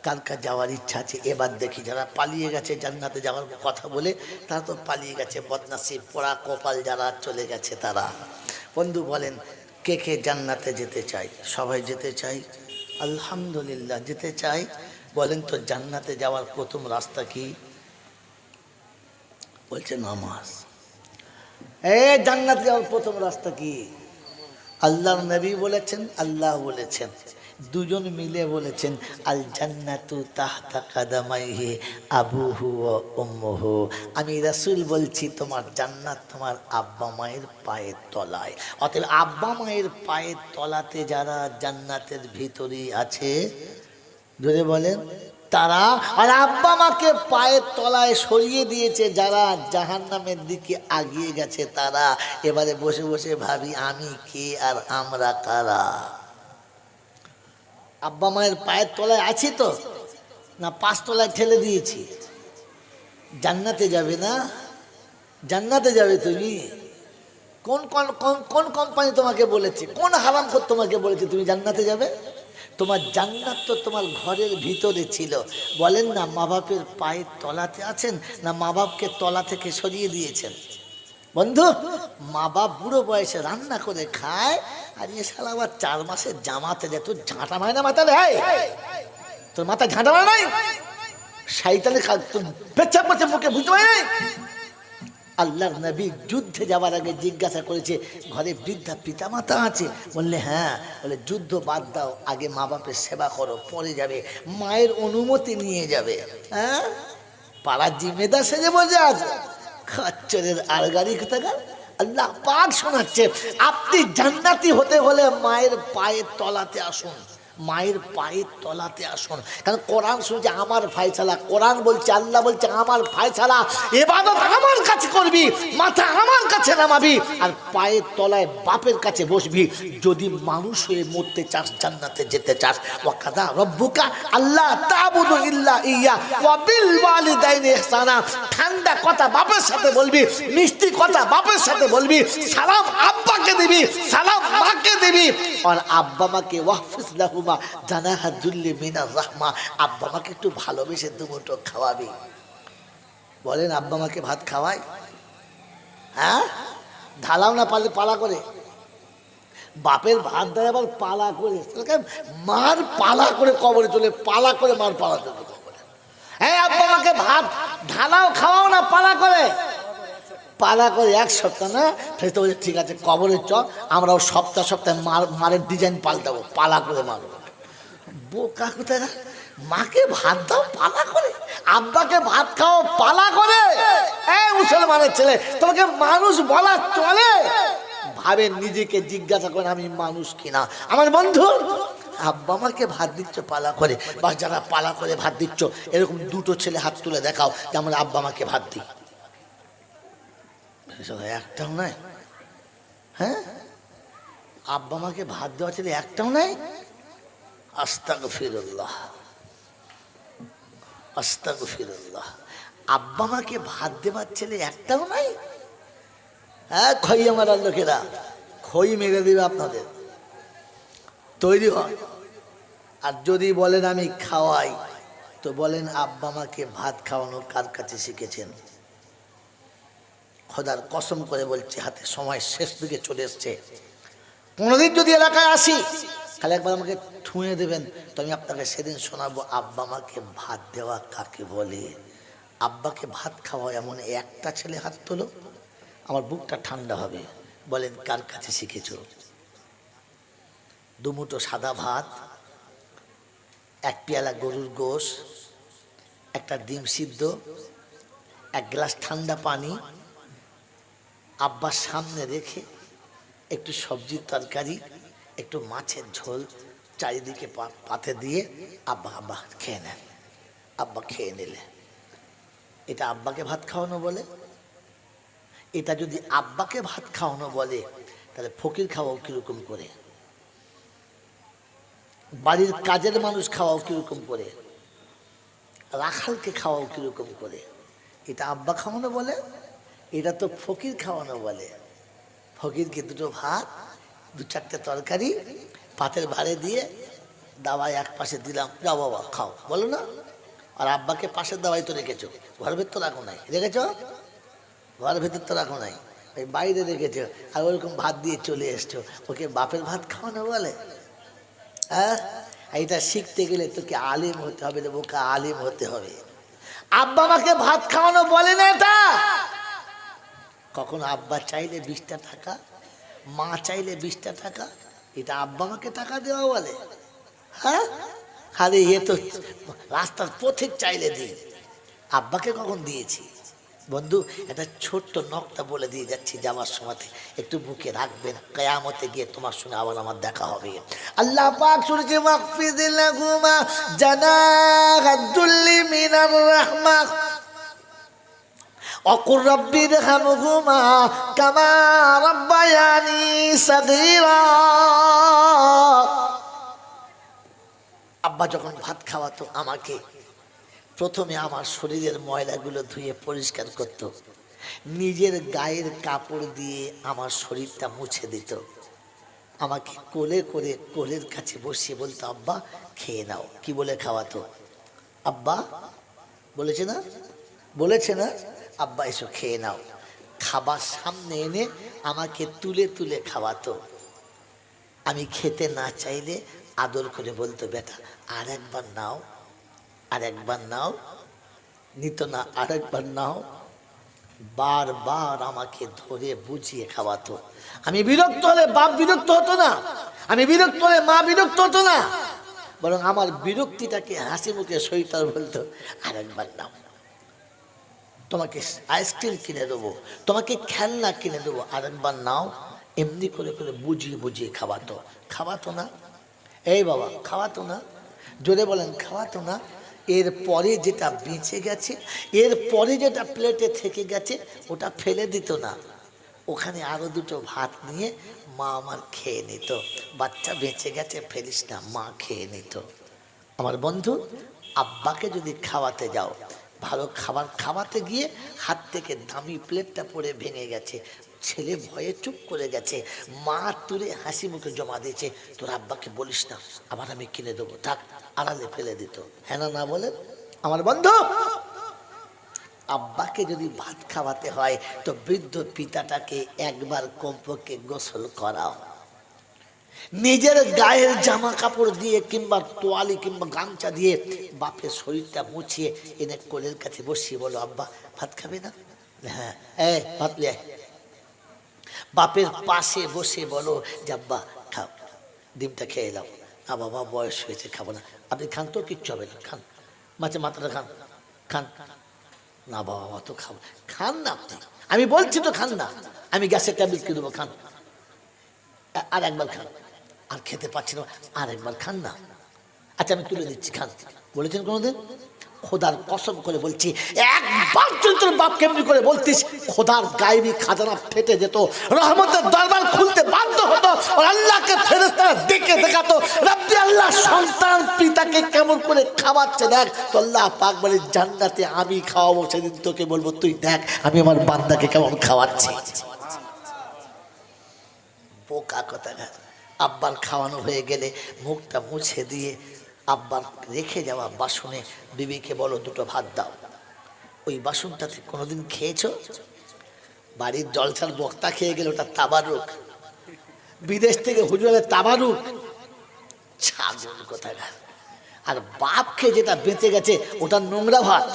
কার কার যাওয়ার ইচ্ছা আছে? এবার দেখি যারা পালিয়ে গেছে জান্নাতে যাওয়ার কথা বলে, তারা তো পালিয়ে গেছে, বদনসিব পোড়া কপাল যারা চলে গেছে তারা। বন্ধু বলেন কে কে জান্নাতে যেতে চাই? সবাই যেতে চাই, আলহামদুলিল্লাহ যেতে চাই। বলেন তো জান্নাতে যাওয়ার প্রথম রাস্তা কি? বলছে নামাজ। জান্নাতে যাওয়ার প্রথম রাস্তা কি? আল্লাহর নবী বলেছেন, আল্লাহ বলেছেন, দুজন মিলে বলেছেন, আল জান্নাতু তাহতা কাদামাইহি আবুহু ওয়া উম্মুহু। আমি রাসূল বলছি তোমার জান্নাত তোমার আব্বা মায়ের পায়ের তলায়। অতএব আব্বা মায়ের পায়ের তলাতে যারা জান্নাতের ভিতরে আছে, যদি বলেন তারা, আর আব্বা মাকে পায়ের তলায় সরিয়ে দিয়েছে যারা, জাহান্নামের দিকে আগিয়ে গেছে তারা। এবারে বসে বসে ভাবি আমি কে আর আমরা কারা? আব্বা মায়ের পায়ের তলায় আছি তো না 5 তলায় ঠেলে দিয়েছি? জান্নাতে যাবে না? জান্নাতে যাবে তুমি? কোন কোন কোন কোম্পানি তোমাকে বলেছে, কোন হারামখোর তোমাকে বলেছে তুমি জান্নাতে যাবে? তোমার জান্নাত তো তোমার ঘরের ভিতরে ছিল। বলেন না মা বাপের পায়ের তলাতে আছেন, না মা বাপকে তলা থেকে সরিয়ে দিয়েছেন? বন্ধু মা বাপ বুড়ো বয়সে রান্না করে খায়, আর এ শালা আবার 4 মাসের জামাতে যায়। তোর ঝাঁটা মায় না মাথায়? তোর মাথায় ঝাঁটা মায় নাই? শাইতানে পেচ্ছাপ করছে মুখে, বুঝতে পারি নাই? আল্লাহর নবী যুদ্ধে যাওয়ার আগে জিজ্ঞাসা করেছে, ঘরে বৃদ্ধা পিতামাতা আছে? বললে হ্যাঁ। বলে যুদ্ধ বাদ দাও, আগে মা বাপের সেবা করো, পরে যাবে, মায়ের অনুমতি নিয়ে যাবে। হ্যাঁ, পাড়ার জিম্মেদার সেজে বসে আছে, খচ্চরের আড়গাড়ি কোথাকার। আল্লাহ পাক শোনাচ্ছে, আপনি জান্নাতি হতে হলে মায়ের পায়ের তলাতে আসুন, মায়ের পায়ের তলাতে আসুন। কারণ কোরআন শুনছে আমার ফায়সালা, কোরআন বলছে, আল্লাহ বলছে আমার ফায়সালা, ইবাদত আমার কাছে করবি, মাথা আমার কাছে নামাবি, আর পায়ের তলায় বাপের কাছে বসবি। যদি মানুষ হয়ে মরতে চাস, জান্নাতে যেতে চাস, ওয়াকাদা রব্বুকা আল্লাহ তা'বুদু ইল্লা ইয়্যা ওয়া বিল ওয়ালিদাইনি ইহসানা। ঠান্ডা কথা বাপের সাথে বলবি, মিষ্টি কথা বাপের সাথে বলবি, সালাম আব্বাকে দিবি, সালাম মাকে দিবি। আর আব্বা মাকে ওয়াহফিজ লাহুমা জানাহা যুল্লি মিনার রাহমা, আব্বা মাকে একটু ভালোবেসে দুমুঠো খাওয়াবি। বলেন আব্বা মাকে ভাত খাওয়াই? হ্যাঁ, ঢালাও না পারলে পালা করে। বাপের ভাত দেয় আবার পালা করে, মার পালা করে কবরে চলে, পালা করে মার পালা চলে কবরে। হ্যাঁ, আব্বা মাকে ভাত ঢালাও, খাওয়াও না পালা করে, পালা করে এক সপ্তাহ না। ফেরেশতা বলে ঠিক আছে কবরে চ, আমরাও সপ্তাহ সপ্তাহে মারের ডিজাইন পাল্টাবো, পালা করে মারবো। বোকা কোথায়, মাকে ভাত দাও পালা করে, আব্বাকে ভাত খাও পালা করে। মুসলমানের ছেলে, তোমাকে মানুষ বলা চলে? ভাবে নিজেকে জিজ্ঞাসা করে আমি মানুষ কিনা। আমার বন্ধু, আব্বা আমাকে ভাত দিচ্ছ পালা করে, বা যারা পালা করে ভাত দিচ্ছ, এরকম দুটো ছেলে হাত তুলে দেখাও যে আমরা আব্বা আমাকে ভাত দিই। একটাও নাই। হ্যাঁ, আব্বা আমাকে ভাত দেওয়া ছেলে একটাও নাই। আস্তাগফিরুল্লাহ, আস্তাগফিরুল্লাহ। আব্বা মাকে ভাত দেবার ছেলে একটাও নাই। হ্যাঁ, খই আমার লোকেরা খই মেরে দিবে আপনাদের, তৈরি হয়। আর যদি বলেন আমি খাওয়াই, তো বলেন আব্বা মাকে ভাত খাওয়ানো কার কাছে শিখেছেন? খোদার কসম করে বলছি, হাতে সময় শেষ দিকে চলে এসছে। 15 দিন যদি এলাকায় আসি, তাহলে একবার আমাকে ছুঁয়ে দেবেন, তো আমি আপনাকে সেদিন শোনাবো আব্বা মাকে ভাত দেওয়া কাকে বলে। আব্বাকে ভাত খাওয়া এমন একটা ছেলে হাত তোলো, আমার বুকটা ঠান্ডা হবে। বলেন কার কাছে শিখেছ? দুমুঠো সাদা ভাত, এক পেয়ালা গরুর গোশ, একটা ডিম সিদ্ধ, এক গ্লাস ঠান্ডা পানি আব্বার সামনে রেখে, একটু সবজির তরকারি, একটু মাছের ঝোল চারিদিকে পাতে দিয়ে আব্বা আব্বা খেয়ে নেন। আব্বা খেয়ে নিলে, এটা আব্বাকে ভাত খাওয়ানো বলে? এটা যদি আব্বাকে ভাত খাওয়ানো বলে, তাহলে ফকির খাওয়াও কিরকম করে, বাড়ির কাজের মানুষ খাওয়াও কিরকম করে, রাখালকে খাওয়াও কিরকম করে? এটা আব্বা খাওয়ানো বলে? এটা তো ফকির খাওয়ানো বলে। ফকিরকে দুটো ভাত, 2-4টে তরকারি পাতের ভারে দিয়ে দাওয়ায় এক পাশে দিলাম, যাও বাবা খাও, বলো না? আর আব্বাকে পাশের দাওয়ায় তো রেখেছো, ঘরের ভেতর তো রাখো নাই, রেখেছো ঘরের ভেতর তো রাখো নাই, ওই বাইরে রেখেছো, আর ওরকম ভাত দিয়ে চলে এসছো, ওকে বাপের ভাত খাওয়ানো বলে? হ্যাঁ, এটা শিখতে গেলে তোকে আলিম হতে হবে রে বোকা, আলিম হতে হবে। আব্বা মাকে ভাত খাওয়ানো বলে না এটা। কখন আব্বা চাইলে 20টা টাকা, মা চাইলে 20টা টাকা, এটা আব্বা মাকে টাকা দেওয়া বলে? হ্যাঁ, আরে এ তো রাস্তার পথিক চাইলে দিই, আব্বাকে কখন দিয়েছি? বন্ধু, একটা ছোট্ট নকটা বলে দিয়ে যাচ্ছি, যাওয়ার সময় একটু বুকে রাখবেন, কিয়ামতে গিয়ে তোমার সঙ্গে আবার আমার দেখা হবে। আল্লাহ পাক শুনেছে, মাগফির লাহুমা জানাহাদ যুল্লি মিনার রাহমাহ অকুর রব্বি রহমহুমা কামা রাব্বায়ানি সাগীরা। আব্বা যখন ভাত খাওয়াতো আমাকে, প্রথমে আমার শরীরের ময়লাগুলো ধুয়ে পরিষ্কার করত, নিজের গায়ের কাপড় দিয়ে আমার শরীরটা মুছে দিত, আমাকে কোলে করে কোলের কাছে বসিয়ে বলতো আব্বা খেয়ে নাও। কি বলে খাওয়াতো? আব্বা বলেছে না, বলেছে না, আব্বা এসো খেয়ে নাও। খাবার সামনে এনে আমাকে তুলে তুলে খাওয়াতো। আমি খেতে না চাইলে আদর করে বলতো, বেটা আর একবার নাও, আর একবার নাও, নিত না, আর একবার নাও, বারবার আমাকে ধরে বুঝিয়ে খাওয়াতো। আমি বিরক্ত হলে বাপ বিরক্ত হতো না, আমি বিরক্ত হলে মা বিরক্ত হতো না, বরং আমার বিরক্তিটাকে হাসি মুখে সইতে বলতো, আরেকবার নাও, তোমাকে আইসক্রিম কিনে দেবো, তোমাকে খেলনা কিনে দেবো, আরেকবার নাও। এমনি করে করে বুঝিয়ে বুঝিয়ে খাওয়াতো। খাওয়াতো না? এই বাবা, খাওয়াতো না? জোরে বলেন, খাওয়াতো না? এরপরে যেটা বেঁচে গেছে, এরপরে যেটা প্লেটে থেকে গেছে, ওটা ফেলে দিত না, ওখানে আরো দুটো ভাত নিয়ে মা আমার খেয়ে নিত। বাচ্চা বেঁচে গেছে, ফেলিস না, মা খেয়ে নিত। আমার বন্ধু, আব্বাকে যদি খাওয়াতে যাও, ভালো খাবার খাওয়াতে গিয়ে হাত থেকে দামি প্লেটটা পড়ে ভেঙে গেছে, ছেলে ভয়ে চুপ করে গেছে, মা তুলে হাসি মুখে জমা দিয়েছে, তোর আব্বাকে বলিস না, আবার আমি কিনে দেবো, থাক, আড়ালে ফেলে দিত। হ্যাঁ না বলেন? আমার বন্ধু, আব্বাকে যদি ভাত খাওয়াতে হয় তো বৃদ্ধ পিতাটাকে একবার কমপক্ষে গোসল করাও, নিজের গায়ের জামা কাপড় দিয়ে কিংবা তোয়ালি কিংবা গামছা দিয়ে বাপের শরীরটা মুছিয়ে এনে কোলের কাছে বসিয়ে বলো, আব্বা ভাত খাবে না? হ্যাঁ, এই ভাত লে। বাপের পাশে বসে বলো যে আব্বা খাও, ডিমটা খেয়ে নাও। না বাবা, বয়স হয়েছে, খাবো না। আপনি খান তো, কিচ্ছু হবে না, খান, মাছে মাথাটা খান, খান। না বাবা, অত খাবো। খান না আপনি, আমি বলছি তো খান না, আমি গ্যাসের ট্যাবলেট কিনে দেবো, খান। আর একবার খান। আর খেতে পাচ্ছি না, আর একবার খান না। আচ্ছা আমি তুলে দিচ্ছি, খান। বলেছেন কোনোদিন? খোদার কসম করে বলছি, একবার যদি তোর বাপ কেমনি করে বলতিস, খোদার গায়েবী খাজানা ফেটে যেত, রহমতের দরবার খুলতে বাধ্য হতো, আর আল্লাহকে ফেরেশতারা দেখে দেখাতো, রব্বি আল্লাহ সন্তান পিতাকে কেমন করে খাওয়াচ্ছে দেখ। তো আল্লাহ পাক বলে, জান্নাতে আমি খাওয়াবো, সেদিন তোকে বলবো, তুই দেখ আমি আমার বান্দাকে কেমন খাওয়াচ্ছি। বোকা কথা। আব্বার খাওয়ানো হয়ে গেলে মুখটা মুছে দিয়ে আব্বার রেখে যাওয়া বাসনে বিবিকে বলো, দুটো ভাত দাও। ওই বাসনটাতে কোনোদিন খেয়েছো? বাড়ির জলসার বক্তা খেয়ে গেলে ওটা তাবারুক, বিদেশ থেকে হুজুরের তাবারুক, ছাগল কোথাকার। আর বাপকে যেটা বেঁচে গেছে ওটা নোংরা ভাত।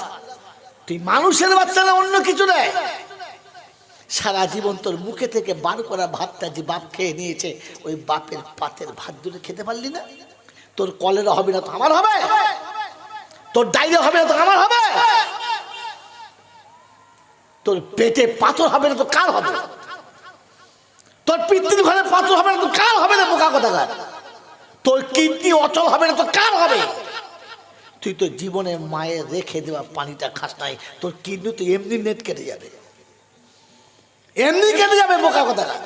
তুই মানুষের বাচ্চা না, অন্য কিছু নেই। সারা জীবন তোর মুখে থেকে বার করা ভাতটা যে বাপ খেয়ে নিয়েছে, ওই বাপের পাতের ভাত দুটো খেতে পারলি না? তোর কলেরা হবে না তো আমার হবে? তোর ডায়রিয়া হবে না তো আমার হবে? তোর পেটে পাথর হবে না তো কার হবে? তোর পিতৃর ঘরে পাথর হবে না তো কার হবে? না বোকা কোথাকার। তোর কিডনি অচল হবে না তো কার হবে? তুই তো জীবনে মায়ের রেখে দেওয়া পানিটা খাস নাই, তোর কিডনি তো এমনি নেট কেটে যাবে, এমনি কেটে যাবে, বোকা কোথাকার।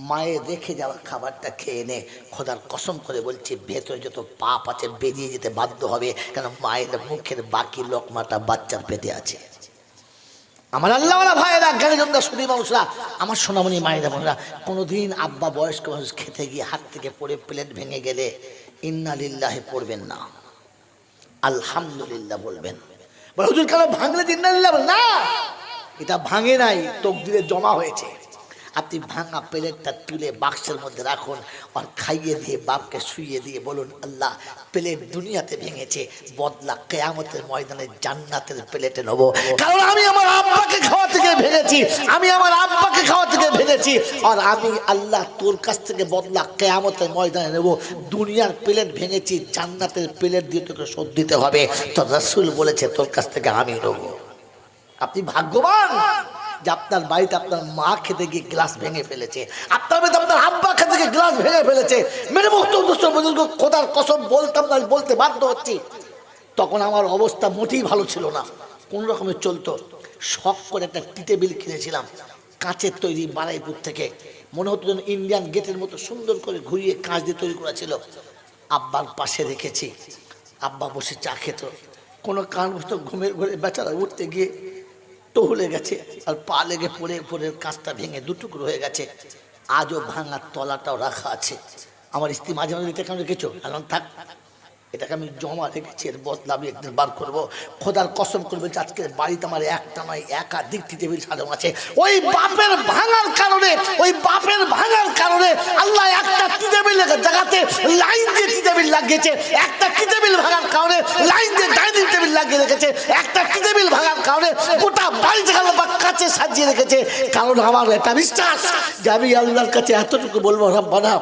মায়ের রেখে যাওয়া খাবারটা খেয়ে নে। খোদার কসম করে বলছি, ভেতরে যত পাপ আছে বেরিয়ে যেতে বাধ্য হবে, কারণ মায়ের মুখের বাকি লোকমাটা বাচ্চার পেটে আছে। আমার আল্লাহওয়ালা ভাইয়েরা, জ্ঞানীজনরা, সুধী মানুষরা, আমার সোনামণি মায়েরা বোনেরা, কোনোদিন আব্বা বয়স্ক মানুষ খেতে গিয়ে হাত থেকে পড়ে প্লেট ভেঙে গেলে ইন্না লিল্লাহি পড়বেন না, আলহামদুলিল্লাহ বলবেন। বলে হুজুর কেন ভাঙলে ইন্না লিল্লাহ? না, এটা ভাঙে নাই, তকদিরে জমা হয়েছে। আপনি ভাঙা প্লেটটা তুলে বাক্সের মধ্যে রাখুন, আর খাইয়ে দিয়ে বাপকে শুইয়ে দিয়ে বলুন, আল্লাহ প্লেট দুনিয়াতে ভেঙেছে, বদলা কিয়ামতের ময়দানে জান্নাতের প্লেটে নেব, কারণ আমি আমার আব্বাকে খাওয়া থেকে ভেঙেছি, আমি আমার আব্বাকে খাওয়া থেকে ভেঙেছি, আর আমি আল্লাহ তোর কাছ থেকে বদলা কিয়ামতের ময়দানে নেব। দুনিয়ার প্লেট ভেঙেছি, জান্নাতের প্লেট দিয়ে তোকে শোধ দিতে হবে। তো রাসূল বলেছে, তোর কাছ থেকে আমি নেব। আপনি ভাগ্যবান যে আপনার বাড়িতে আপনার মা খেতে গিয়ে গ্লাস ভেঙে ফেলেছে, আপনার বাড়িতে আপনার আব্বা খেতে গিয়ে গ্লাস ভেঙে ফেলেছে। মেরে মুক্ত বুজুর্গ, খোদার কসম বলতাম না, বলতে বাধ্য হচ্ছি। তখন আমার অবস্থা মোটেই ভালো ছিল না, কোন রকমের চলতো। শখ করে একটা টি টেবিল কিনেছিলাম, কাঁচের তৈরি, বারাইপুর থেকে। মনে হতো যেন ইন্ডিয়ান গেটের মতো সুন্দর করে ঘুরিয়ে কাঁচ দিয়ে তৈরি করা ছিল। আব্বার পাশে রেখেছি, আব্বা বসে চা খেত। কোনো কারণবশত ঘুমের ঘরে বেচারা উঠতে গিয়ে টহলে গেছে, আর পা লেগে পড়ে পড়ে কাঁচটা ভেঙে দুটুকরো হয়ে গেছে। আজও ভাঙার তলাটাও রাখা আছে। আমার স্ত্রী মাঝে মাঝে এটা কেন রেখেছো? এখন থাক, এটাকে আমি জমা রেখেছি, এর বদলা আমি একদিন বার করবো। খোদার কসম করবে যে আজকের বাড়িতে আমার একটা নয় একাধিক টি টেবিল সাজানো আছে। ওই বাপের ভাঙার কারণে, ওই বাপের ভাঙার কারণে আল্লাহ একটা টি টেবিল জায়গাতে লাইন দিয়ে টি টেবিল লাগিয়েছে। একটা টি টেবিল ভাঙার কারণে লাইন দিয়ে ডাইনিং টেবিল লাগিয়ে রেখেছে। একটা টি টেবিল ভাঙার কারণে গোটা বাড়ি জায়গা বা কাছে সাজিয়ে রেখেছে। কারণ আমার এটা বিশ্বাস যে আমি আল্লাহর কাছে এতটুকু বলবো, রব্বানা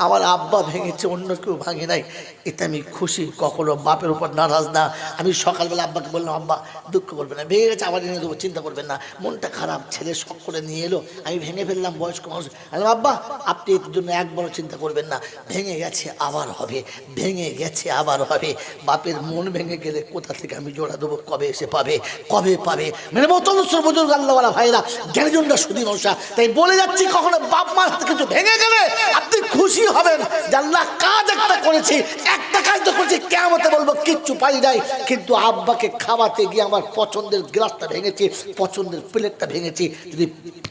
আমার আব্বা ভেঙেছে, অন্য কেউ ভাঙে নাই, এতে আমি খুশি, কখনো বাপের উপর নারাজ না। আমি সকালবেলা আব্বাকে বললাম, আব্বা দুঃখ করবেন না, ভেঙে গেছে আবার এনে দেবো, চিন্তা করবেন না, মনটা খারাপ, ছেলে শখ করে নিয়ে এলো, আমি ভেঙে ফেললাম, বয়স্ক মানুষ। আমি আব্বা আপনি এর জন্য একবারও চিন্তা করবেন না, ভেঙে গেছে আবার হবে, ভেঙে গেছে আবার হবে। বাপের মন ভেঙে গেলে কোথা থেকে আমি জোড়া দেবো, কবে এসে পাবে, কবে পাবে? মানে মতনসর বুজুর্গ আল্লাহওয়ালা ভাইরা, জ্ঞানীজনরা সুদী মানুষরা, তাই বলে যাচ্ছি কখনো বাপ মার হাতে কিছু ভেঙে গেলে আপনি খুশি হবেন যে আল্লাহ কাজ একটা করেছি, একটা কাজ তো করেছি, কিয়ামতে বলবো কিচ্ছু পারি নাই, কিন্তু আব্বাকে খাওয়াতে গিয়ে আমার পছন্দের গ্লাসটা ভেঙেছি, পছন্দের প্লেটটা ভেঙেছি, যদি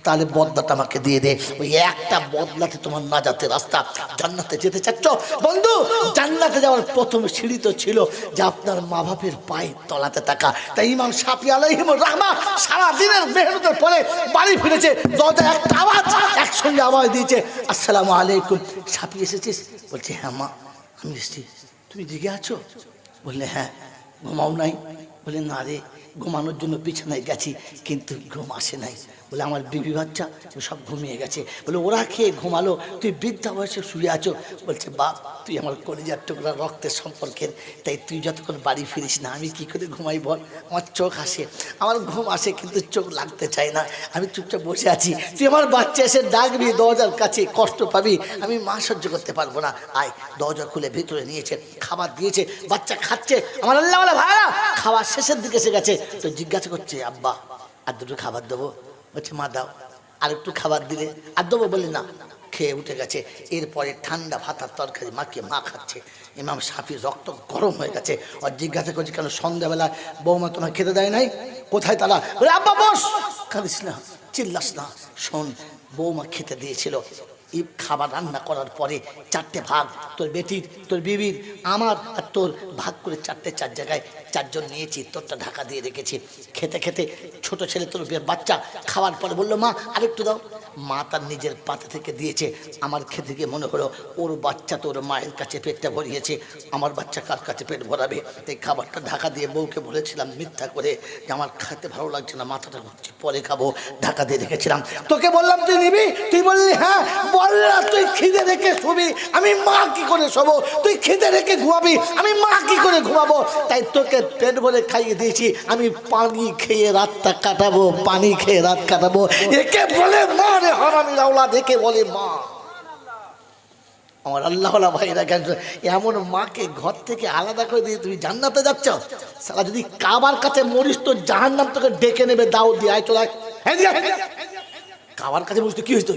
তাহলে বদলাটা আমাকে দিয়ে দে। ওই একটা বদলাতে তোমার নাজাতের রাস্তা। জান্নাতে যেতে চাচ্ছ বন্ধু, জান্নাতে যাওয়ার প্রথম সিঁড়ি তো ছিল যে আপনার মা বাপের পায়ের তলাতে থাকা। তাই ইমাম শাফি আলাইহির রাহমাহ সারা দিনের মেহনতের পরে বাড়ি ফিরেছে, দরজায় একটা আওয়াজ, একসঙ্গে আওয়াজ দিয়েছে, আসসালামু আলাইকুম। শাফি এসেছিস? বলছে হ্যাঁ মা আমি এসেছি। তুমি জেগে আছো? বললে হ্যাঁ। ঘুমাও নাই? বলে না রে, ঘুমানোর জন্য বিছানায় গেছি কিন্তু ঘুম আসে নাই। বলে আমার বিবি বাচ্চা সব ঘুমিয়ে গেছে। বলে ওরা খেয়ে ঘুমালো, তুই বৃদ্ধা বয়সে শুয়ে আছো। বলছে বাপ তুই আমার কলিজার টুকরা, রক্তের সম্পর্কের, তাই তুই যতক্ষণ বাড়ি ফিরিস না আমি কি করে ঘুমাই বল? আমার চোখ আসে, আমার ঘুম আসে কিন্তু চোখ লাগতে চায় না, আমি চুপচাপ বসে আছি। তুই আমার বাচ্চা এসে ডাকবি দরজার কাছে, কষ্ট পাবি, আমি মা সহ্য করতে পারবো না। আয়। দরজা খুলে ভিতরে নিয়েছে, খাবার দিয়েছে, বাচ্চা খাচ্ছে। আমার আল্লাহওয়ালা ভাইরা খাবার শেষের দিকে এসে গেছে, তো জিজ্ঞাসা করছে আব্বা আর দুটো খাবার দেবো? বলছে মা দাও। আর একটু খাবার দিলে আর দেবো? বলে না, খেয়ে উঠে গেছে। এরপরে ঠান্ডা ভাতার তরকারি মাখিয়ে মা খাচ্ছে। ইমাম শাফির রক্ত গরম হয়ে গেছে। আর জিজ্ঞাসা করছে কেন সন্ধ্যাবেলা বৌমা তোমার খেতে দেয় নাই? কোথায় তারা? বলে আব্বা বস, কাঁদিস না, চিল্লাস না, শোন বৌমা খেতে দিয়েছিল। এই খাবার রান্না করার পরে 4টে ভাগ, তোর বেটির, তোর বিবির, আমার আর তোর, ভাগ করে 4টে 4 জায়গায় 4 জন নিয়েছি, তোরটা ঢাকা দিয়ে রেখেছি। খেতে খেতে ছোট ছেলে তোর বাচ্চা খাওয়ার পরে বললো মা আরেকটু দাও। মা তার নিজের পাতে থেকে দিয়েছে। আমার খেতে গিয়ে মনে হলো ওর বাচ্চা তোর মায়ের কাছে পেটটা ভরিয়েছে, আমার বাচ্চা কার কাছে পেট ভরাবে? তাই খাবারটা ঢাকা দিয়ে বউকে বলেছিলাম মিথ্যা করে যে আমার খেতে ভালো লাগছে না, মাথাটা ঘুরছে, পরে খাবো, ঢাকা দিয়ে রেখেছিলাম। তোকে বললাম তুই নিবি, তুই বললি হ্যাঁ। বললা তুই খিদে রেখে শুবি, আমি মা কি করে শোবো? তুই খিদে রেখে ঘুমাবি, আমি মা কি করে ঘুমাবো? তাই তোকে পেট ভরে খাইয়ে দিয়েছি, আমি পানি খেয়ে রাতটা কাটাবো, পানি খেয়ে রাত কাটাবো। একে বলে মা রে হারামির আওলাদ, একে বলে মা। আমার আল্লাহওয়ালা ভাইরা কেন এমন মাকে ঘর থেকে আলাদা করে দিয়ে তুমি জান্নাতে যাচ্ছ? সালা যদি কাবার কাছে মরিস তো জাহান্নাম তোকে ডেকে নেবে, দাও দিয়ে আয় চলে। কাবার কাছে মরিস তো কি হয়েছে?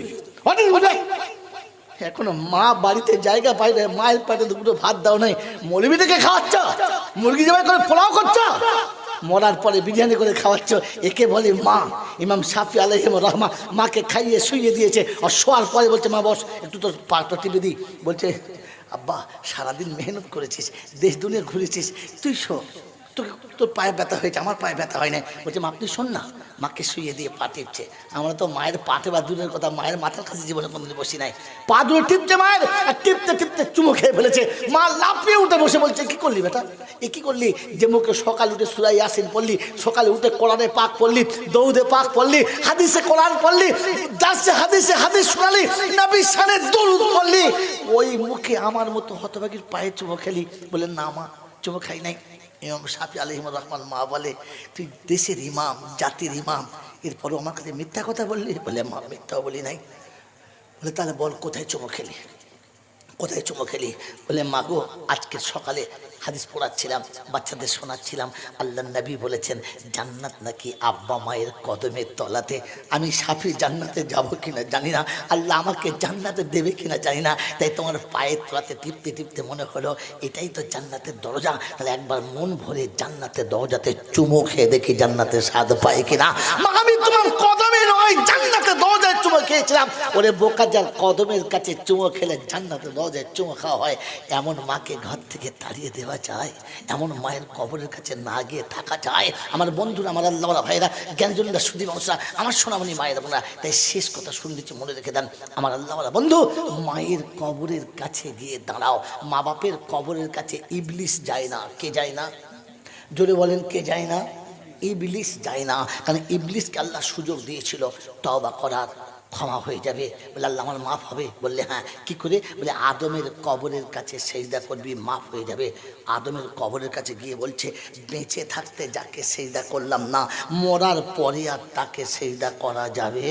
এখনো মা বাড়িতে জায়গা পাই না, মায়ের পাটে দুটো ভাত দাও নাই, মৌলবীদেরকে খাওয়াচ্ছ, মুরগি জবাই করে পোলাও করছ, মরার পরে বিরিয়ানি করে খাওয়াচ্ছ, একে বলে মা। ইমাম শাফি আলাইহির রাহমাহ মাকে খাইয়ে শুইয়ে দিয়েছে, আর শোয়ার পরে বলছে মা বস একটু তোর পাটা টিপে দিই। বলছে আব্বা সারাদিন মেহনত করেছিস, দেশ দুনিয়া ঘুরেছিস, তুই শো, তোর পায়ে ব্যথা হয়েছে, আমার পায়ে ব্যথা হয় না। বলছে মা আপনি শোন না। মাকে শুয়ে দিয়ে পা টিপছে। আমরা তো মায়ের পাটে বা দূরের কথা মায়ের মাথার কাছে জীবনে কোনদিন বসি নাই। পা দুটো টিপছে মায়ের, আর টিপতে টিপতে চুমো খেয়ে ফেলেছে। মা লাফিয়ে উঠে বসে বলছে কি করলি বেটা, এ কি করলি? যে মুখে সকালে উঠে সূরা ইয়াসিন পড়লি, সকালে উঠে কোরআনে পাক পড়লি, দৌদে পাক পড়লি, হাদিসে কোরআন পড়লি, দাসে হাদিসে হাদিস শোনালি, নবীর শানে দরুদ পড়লি, ওই মুখে আমার মতো হতভাগীর পায়ে চুমো খেলি? বলে না মা চুমো খাই নাই। ইমাম শাফি আলাইহির রহমান মা বলে তুই দেশের ইমাম, জাতির ইমাম, এরপরও আমার কাছে মিথ্যা কথা বললি? বলে মা মিথ্যাও বলি নাই। বলে তাহলে বল কোথায় চুমো খেলি, কোথায় চুমো খেলি? বলে মা গো আজকে সকালে হাদিস পড়াচ্ছিলাম, বাচ্চাদের শোনাচ্ছিলাম, আল্লাহ নবী বলেছেন জান্নাত নাকি আব্বা মায়ের কদমের তলাতে। আমি শাফি জান্নাতে যাব কিনা জানি না, আল্লাহ আমাকে জান্নাতে দেবে কিনা জানি না, তাই তোমার পায়ের তলাতে টিপতে টিপতে মনে হলো এটাই তো জান্নাতের দরজা, তাহলে একবার মন ভরে জান্নাতের দরজাতে চুমো খেয়ে দেখি জান্নাতের স্বাদ পাই কিনা। মা আমি তোমার কদমে নয় জান্নাতের দরজায় চুমো খেয়েছিলাম। ওরে বোকা, যার কদমের কাছে চুমো খেলে জান্নাতের দরজায় চুমো খাওয়া হয়, এমন মাকে ঘর থেকে তাড়িয়ে দেওয়া যায়? এমন মায়ের কবরের কাছে না গিয়ে থাকা যায়? আমার বন্ধুরা, আমার আল্লাহওয়ালা ভাইরা, জ্ঞানজনরা, সুধী মানুষরা, আমার সোনামণি মায়ের বোনা, তাই শেষ কথা শুনে দিচ্ছি, মনে রেখে দেন আমার আল্লাহওয়ালা বন্ধু। মায়ের কবরের কাছে গিয়ে দাঁড়াও। মা বাপের কবরের কাছে ইবলিস যায় না। কে যায় না? জোরে বলেন, কে যায় না? ইবলিস যায় না। কারণ ইবলিসকে আল্লাহ সুযোগ দিয়েছিল তওবা করার, ক্ষমা হয়ে যাবে। বলে আল্লাহ আমার মাফ হবে। বললে হ্যাঁ, কি করে? বলে আদমের কবরের কাছে সেজদা করবি, মাফ হয়ে যাবে। আদমের কবরের কাছে গিয়ে বলছে, বেঁচে থাকতে যাকে সেজদা করলাম না, মরার পরে আর তাকে সেজদা করা যাবে?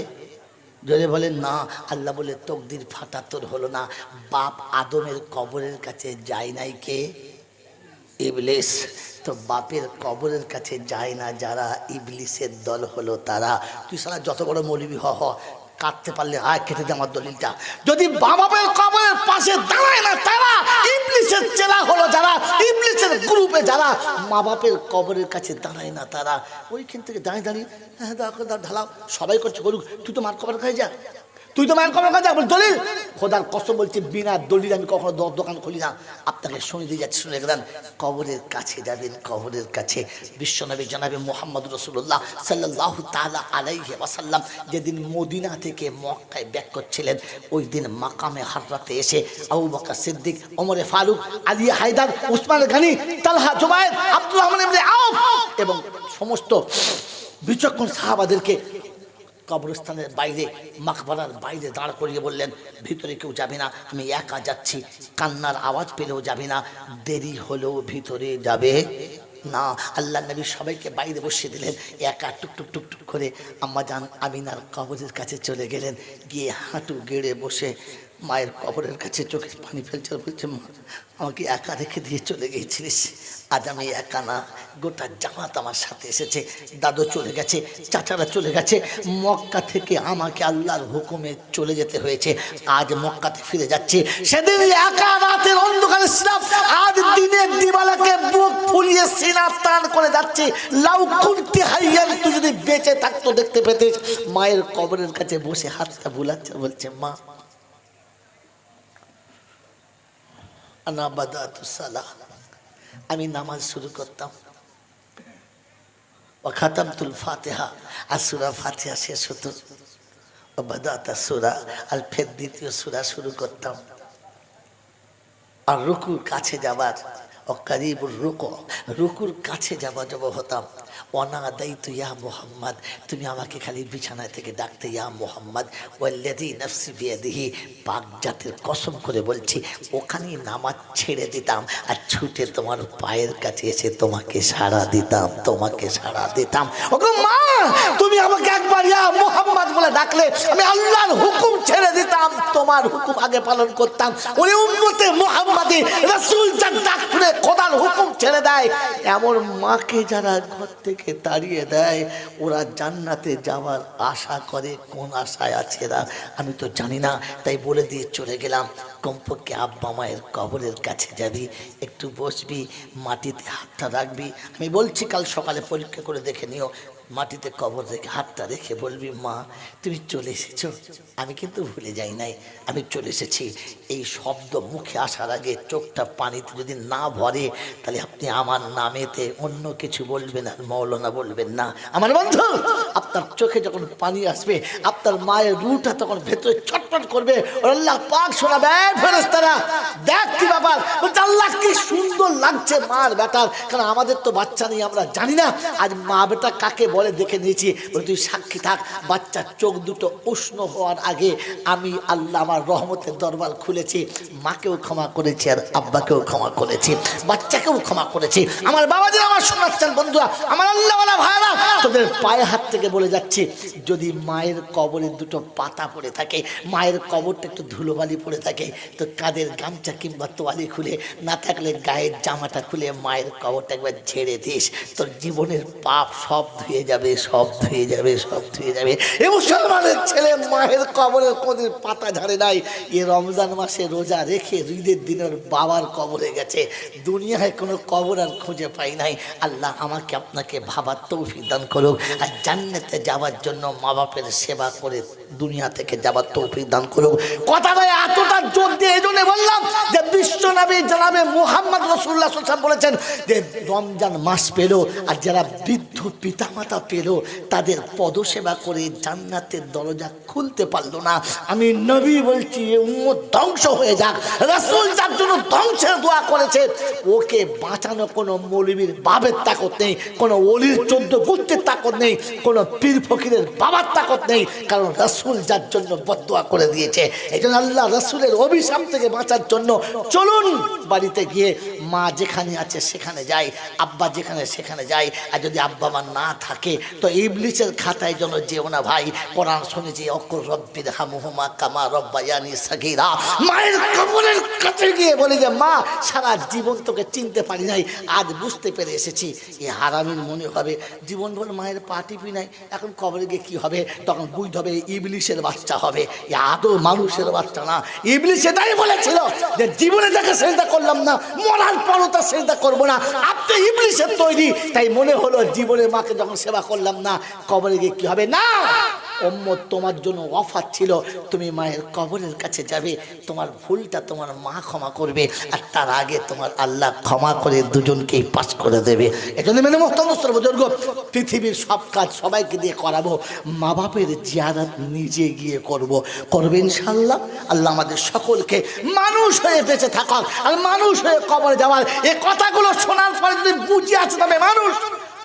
যদি বলেন না। আল্লাহ বলে তকদির ফাটা তোর হলো না। বাপ আদমের কবরের কাছে যায় নাই কে? ইবলিস। তো বাপের কবরের কাছে যায় না যারা, ইবলিসের দল হলো তারা। তুই সারা যত বড় মৌলবি হ, কাটতে পারলে আয়, কেটে দে আমার দলিলটা। যদি বাপের কবরের পাশে দাঁড়ায় না তারা, ইবলিসের চেলা হলো যারা, ইবলিসের গ্রুপে যারা মা বাপের কবরের কাছে দাঁড়ায় না তারা, ওইখান থেকে দাঁড়িয়ে দাঁড়িয়ে হ্যাঁ ঢালাও, সবাই করছে করুক, তুই তো মার কবরের কাছে যা, তুই তো মায়ের কবরের কাছে যা। দলিল, খোদার কসম বলছে, বিনা দলিল আমি কখনো দোকান খুলি না। আপনাকে শুনে দিয়ে যাচ্ছি, শুনে গেলেন। কবরের কাছে যাবেন, কবরের কাছে। বিশ্বনবী জনাবে মুহাম্মদ রাসূলুল্লাহ সাল্লাল্লাহু তাআলা আলাইহি ওয়াসাল্লাম যেদিন মদিনা থেকে মক্কায় ব্যাক করছিলেন, ওই দিন মাকামে হাররাতে এসে আবু বকর সিদ্দিক, ওমরে ফারুক, আলী হায়দার, উসমান গনি, তালহা, জুবায়ের, আব্দুর রহমান ইবনে আউফ এবং সমস্ত বিচক্ষণ সাহাবাদেরকে কবরস্থানের বাইরে, মাকবারার বাইরে দাঁড় করিয়ে বললেন, ভিতরে কেউ যাবে না, আমি একা যাচ্ছি। কান্নার আওয়াজ পেলেও যাবে না, দেরি হলেও ভিতরে যাবে না। আল্লাহ নবী সবাইকে বাইরে বসিয়ে দিলেন। একা টুকটুক টুকটুক করে আম্মা জান আমিনার কবরের কাছে চলে গেলেন। গিয়ে হাঁটু গেড়ে বসে মায়ের কবরের কাছে চোখের পানি ফেলছে, বলছে, মা আমাকে একা রেখে দিয়ে চলে গিয়েছিলিস, আজ আমি একা না, গোটা জামাত আমার সাথে এসেছে। দাদু চলে গেছে, চাচারা চলে গেছে, মক্কা থেকে আমাকে আল্লাহর হুকুমে চলে যেতে হয়েছে, আজ মক্কাতে ফিরে যাচ্ছি। সেদিন একা রাতের অন্ধকারে ছিলাম, আজ দিনের দিবালাকে বুক ফুলিয়ে সিনা টান করে যাচ্ছি। লাউ কুনতি হাইয়ান, তুই যদি বেঁচে থাকতো দেখতে পেতিস। মায়ের কবরের কাছে বসে হাতটা বুলাচ্ছে, বলছে, মা আনা বাদাতু সালাহ, আমি নামাজ শুরু করতাম, ওয়া খাতামতুল ফাতিহা, আর সূরা ফাতিহা শেষ হতো, ওয়া বাদাতা সূরা, আর ফের দ্বিতীয় সূরা শুরু করতাম। আর রুকুর কাছে যাবার, ও করিবুর রুকু, রুকুর কাছে যাব হতাম। অনাদাইতু ইয়া মুহাম্মদ, তুমি আমাকে খালি বিছানায় থেকে ডাকতে, ইয়া মুহাম্মদ। ওয়াল্লাযী নাফসি বিয়াদিহি, পাক জাতের কসম করে বলছি, ওখানেই নামাজ ছেড়ে দিতাম আর ছুটে তোমার পায়ের কাছে এসে তোমাকে সাড়া দিতাম, তোমাকে সাড়া দিতাম। ওগো মা, তুমি আমাকে একবার ইয়া মুহাম্মদ বলে ডাকলে আমি আল্লাহর হুকুম ছেড়ে দিতাম, তোমার হুকুম আগে পালন করতাম। ওই উম্মতে মুহাম্মাদি রাসূল যার ডাক শুনে খোদার হুকুম ছেড়ে দেয়, এমন মাকে যারা ঘর থেকে তাড়িয়ে দেয়, ওরা জান্নাতে যাওয়ার আশা করে। কোন আশায় আছে এরা আমি তো জানি না, তাই বলে দিয়ে চলে গেলাম। কমপক্ষে আব্বা মায়ের কবরের কাছে যাবি, একটু বসবি, মাটিতে হাতটা রাখবি। আমি বলছি কাল সকালে পরীক্ষা করে দেখে নিও, মাটিতে কবর রেখে হাতটা রেখে বলবি, মা তুমি চলে এসেছো, আমি কিন্তু ভুলে যাই নাই, আমি চলে এসেছি। এই শব্দ মুখে আসার আগে চোখটা পানিতে যদি না ভরে, তাহলে আপনি আমার নামেতে অন্য কিছু বলবেন আর মৌলানা বলবেন না। আমার বন্ধু, আপনার চোখে যখন পানি আসবে, আপনার মায়ের রুটা তখন ভেতরে ছটফট করবে। আল্লাহ পাক শোনাবে, ফেরেশতারা দেখ কি ব্যাপার, আল্লাহ কি সুন্দর লাগছে মার বেটার। কারণ আমাদের তো বাচ্চা নেই, আমরা জানি না আজ মা বেটা কাকে বলে দেখে নিয়েছি। বলে তুই সাক্ষী থাক, বাচ্চার চোখ দুটো উষ্ণ হওয়ার আগে আমি আল্লাহ আমার রহমতের দরবার খুলেছি, মাকেও ক্ষমা করেছি আর আব্বাকেও ক্ষমা করেছি, বাচ্চাকেও ক্ষমা করেছি। আমার বাবাজিরা আমার শোনাচ্ছেন বন্ধুরা, আমার আল্লাহওয়ালা ভাইরা, তোদের পায়ে হাত থেকে বলে যাচ্ছি, যদি মায়ের কবরের দুটো পাতা পড়ে থাকে, মায়ের কবরটা একটু ধুলোবালি পড়ে থাকে, তো কাঁধের গামছা কিংবা তোয়ালি খুলে, না থাকলে গায়ের জামাটা খুলে মায়ের কবরটা একবার ঝেড়ে দিস, তোর জীবনের পাপ সব ধুয়ে যাবে, সব ধুয়ে যাবে, সব ধুয়ে যাবে। এ মুসলমানের ছেলে মায়ের কবরের কোনদিন পাতা ঝাড়ে নাই। এ রমজান মাসে রোজা রেখে ঈদের দিনের বাবার কবরে গেছে, দুনিয়ায় কোনো কবর আর খুঁজে পাই নাই। আল্লাহ আমাকে আপনাকে ভাবার তৌফিক দান করুক, আর জান্নাতে যাওয়ার জন্য মা বাপের সেবা করে দুনিয়া থেকে যাবার তৌফিক দান করুক। কথাটা এতটা জোর দিয়ে এই জন্য বললাম যে বিশ্ব নবী জনাবে মুহাম্মদ রাসূলুল্লাহ সাল্লাল্লাহু আলাইহি ওয়াসাল্লাম বলেছেন যে রমজান মাস পেল আর যারা বৃদ্ধ পিতামাতা পেল তাদের পদসেবা করে জান্নাতের দরজা খুলতে পারলো না, আমি নবী বলছি উম্মত ধ্বংস হয়ে যাক। রাসূল যার জন্য ধ্বংসের দোয়া করেছে ওকে বাঁচানো কোনো মৌলবীর বাবের তাকত নেই, কোনো ওলির 14 গোত্রের তাকত নেই, কোনো পীর ফকিরের বাবার তাকত নেই, কারণ রাসূল যার জন্য বদদোয়া করে দিয়েছে। এই জন্য আল্লাহ রাসূলের অভিশাপ থেকে বাঁচার জন্য চলুন বাড়িতে গিয়ে মা যেখানে আছে সেখানে যাই, আব্বা যেখানে সেখানে যাই। আর যদি আব্বা মা না থাকে তো ইবলিসের খাতায় যেন যেও না ভাই। কোরআন শুনেছি অকুর রব্বির হামহুমা কামা রব্বায়ানি সাগীরা। মায়ের কবরের কাছে গিয়ে বলে যে মা সারা জীবন তোকে চিনতে পারি নাই, আজ বুঝতে পেরে এসেছি। এ হারামির মনে হবে জীবনভর মায়ের পা টিপি নাই, এখন কবরে গিয়ে কি হবে? তখন বুঝতে হবে ইবলিসের বাচ্চা হবে, এ আদৌ মানুষের বাচ্চা না। ইবলিস এটাই বলেছিল যে জীবনে যাকে সেজদা করলাম না মরার পরও তার সেজদা করবো না, আপনি ইবলিসের তৈরি। তাই মনে হলো জীবনে মাকে যখন সেবা করলাম না কবরে গিয়ে কি হবে? না, উম্মত তোমার জন্য অফার ছিল, তুমি মায়ের কবরের কাছে যাবে, তোমার ভুলটা তোমার মা ক্ষমা করবে, আর তার আগে তোমার আল্লাহ ক্ষমা করে দুজনকেই পাস করে দেবে। এজন্য মেনে মোহতারাম বুজুর্গ, পৃথিবীর সব কাজ সবাইকে দিয়ে করাবো, মা বাপের জিয়ারত নিজে গিয়ে করবে ইনশাআল্লাহ। আল্লাহ আমাদের সকলকে মানুষ হয়ে বেঁচে থাকার আর মানুষ হয়ে কবরে যাওয়ার এই কথাগুলো শোনার পরে যদি বুঝে আসে তবে মানুষ,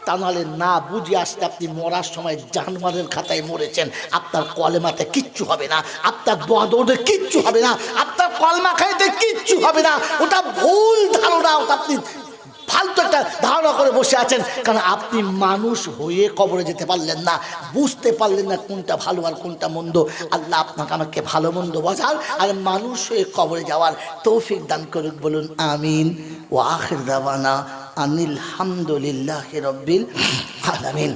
তা নাহলে না বুঝে আসলে আপনি মরার সময় জানোয়ারের খাতায় মরেছেন, আপনার কলেমাতে কিচ্ছু হবে না, আপনার বদরে কিচ্ছু হবে না, আপনার কলমা খাইতে কিচ্ছু হবে না। ওটা ভুল ধারণা, ওটা আপনি ফালতু একটা ধারণা করে বসে আছেন, কারণ আপনি মানুষ হয়ে কবরে যেতে পারলেন না, বুঝতে পারলেন না কোনটা ভালো আর কোনটা মন্দ। আল্লাহ আপনাকে আমাকে ভালো মন্দ বোঝার আর মানুষ হয়ে কবরে যাওয়ার তৌফিক দান করুক, বলুন আমিন। ওয়া আখির দাওয়ানা আনিল হামদুলিল্লাহি রাব্বিল আলামিন।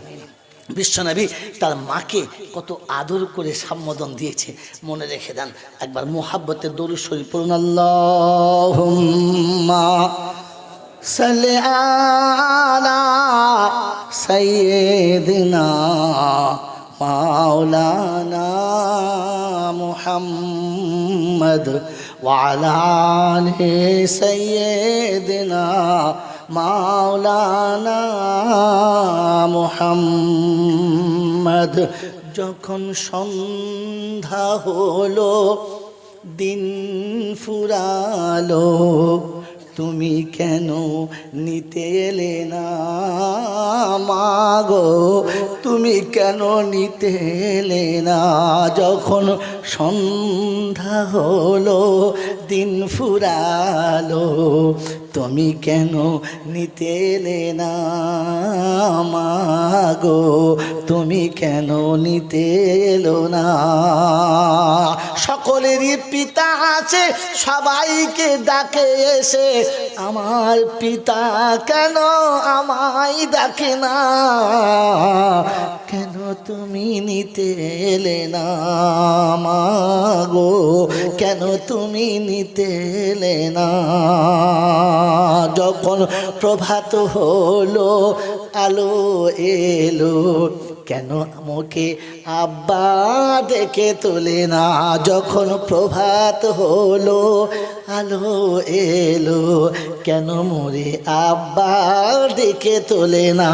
বিশ্বনবী তার মাকে কত আদর করে সম্বোধন দিয়েছে, মনে রেখে দেন। একবার মুহাব্বতের দরুদ শরীফ পড়ুন, আল্লাহুম্মা সাল্লি আলা সাইয়্যিদিনা মাওলানা মুহাম্মদ ওয়া আলা আলি সাইয়্যিদিনা মাওলানা মুহাম্মদ। যখন সন্ধ্যা হলো দিন ফুরালো, তুমি কেন নিতে এলে না মাগো, তুমি কেন নিতে এলে না? যখন সন্ধ্যা হলো দিন ফুরালো, তুমি কেন নিতে এলে না মাগো, তুমি কেন নিতে এলো না? সকলেরই পিতা আছে, সবাইকে ডাকে এসে, আমার পিতা কেন আমায় ডাকে না? কেন তুমি নিতে এলে না মাগো, কেন তুমি নিতে এলে না? যখন প্রভাত হলো আলো এলো, কেন আমাকে আব্বা ডেকে তোলে না? যখন প্রভাত হলো আলো এলো, কেন মোরে আব্বা ডেকে তোলে না?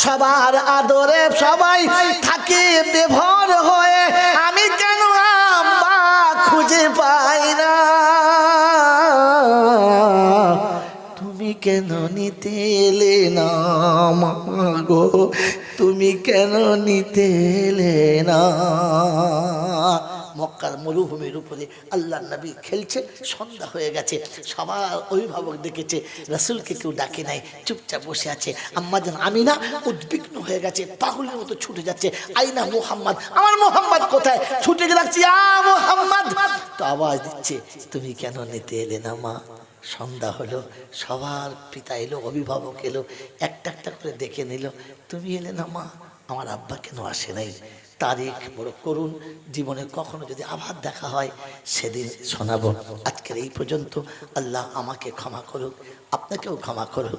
সবার আদরে সবাই থাকে বেভর হয়ে, আমি কেন আব্বা খুঁজে পাই না? তুমি কেন নিতে এলে না মাগো, তুমি কেন নিতে এলে না? মক্কার মরুভূমির উপরে আল্লাহর নবী খেলছে, সন্ধ্যা হয়ে গেছে, সবার অভিভাবক দেখেছে, রাসূলকে কেউ ডাকে নাই, চুপচাপ বসে আছে। আম্মাজান আমিনা উদ্বিগ্ন হয়ে গেছে, পাগলের মতো ছুটে যাচ্ছে, আইনা মুহাম্মদ, আমার মুহাম্মদ কোথায়? ছুটে গিয়ে ডাকছে আ মুহাম্মদ, তো আওয়াজ দিচ্ছে তুমি কেন নিতে এলে না মা? সন্ধ্যা হলো, সবার পিতা এলো, অভিভাবক এলো, একটা একটা করে দেখে নিল, তুমি এলে না মা, আমার আব্বা কেন আসে নাই? তারিখ বড় করুন, জীবনে কখনো যদি আবার দেখা হয় সেদিন শোনাবো। আজকের এই পর্যন্ত। আল্লাহ আমাকে ক্ষমা করুক, আপনাকেও ক্ষমা করুক।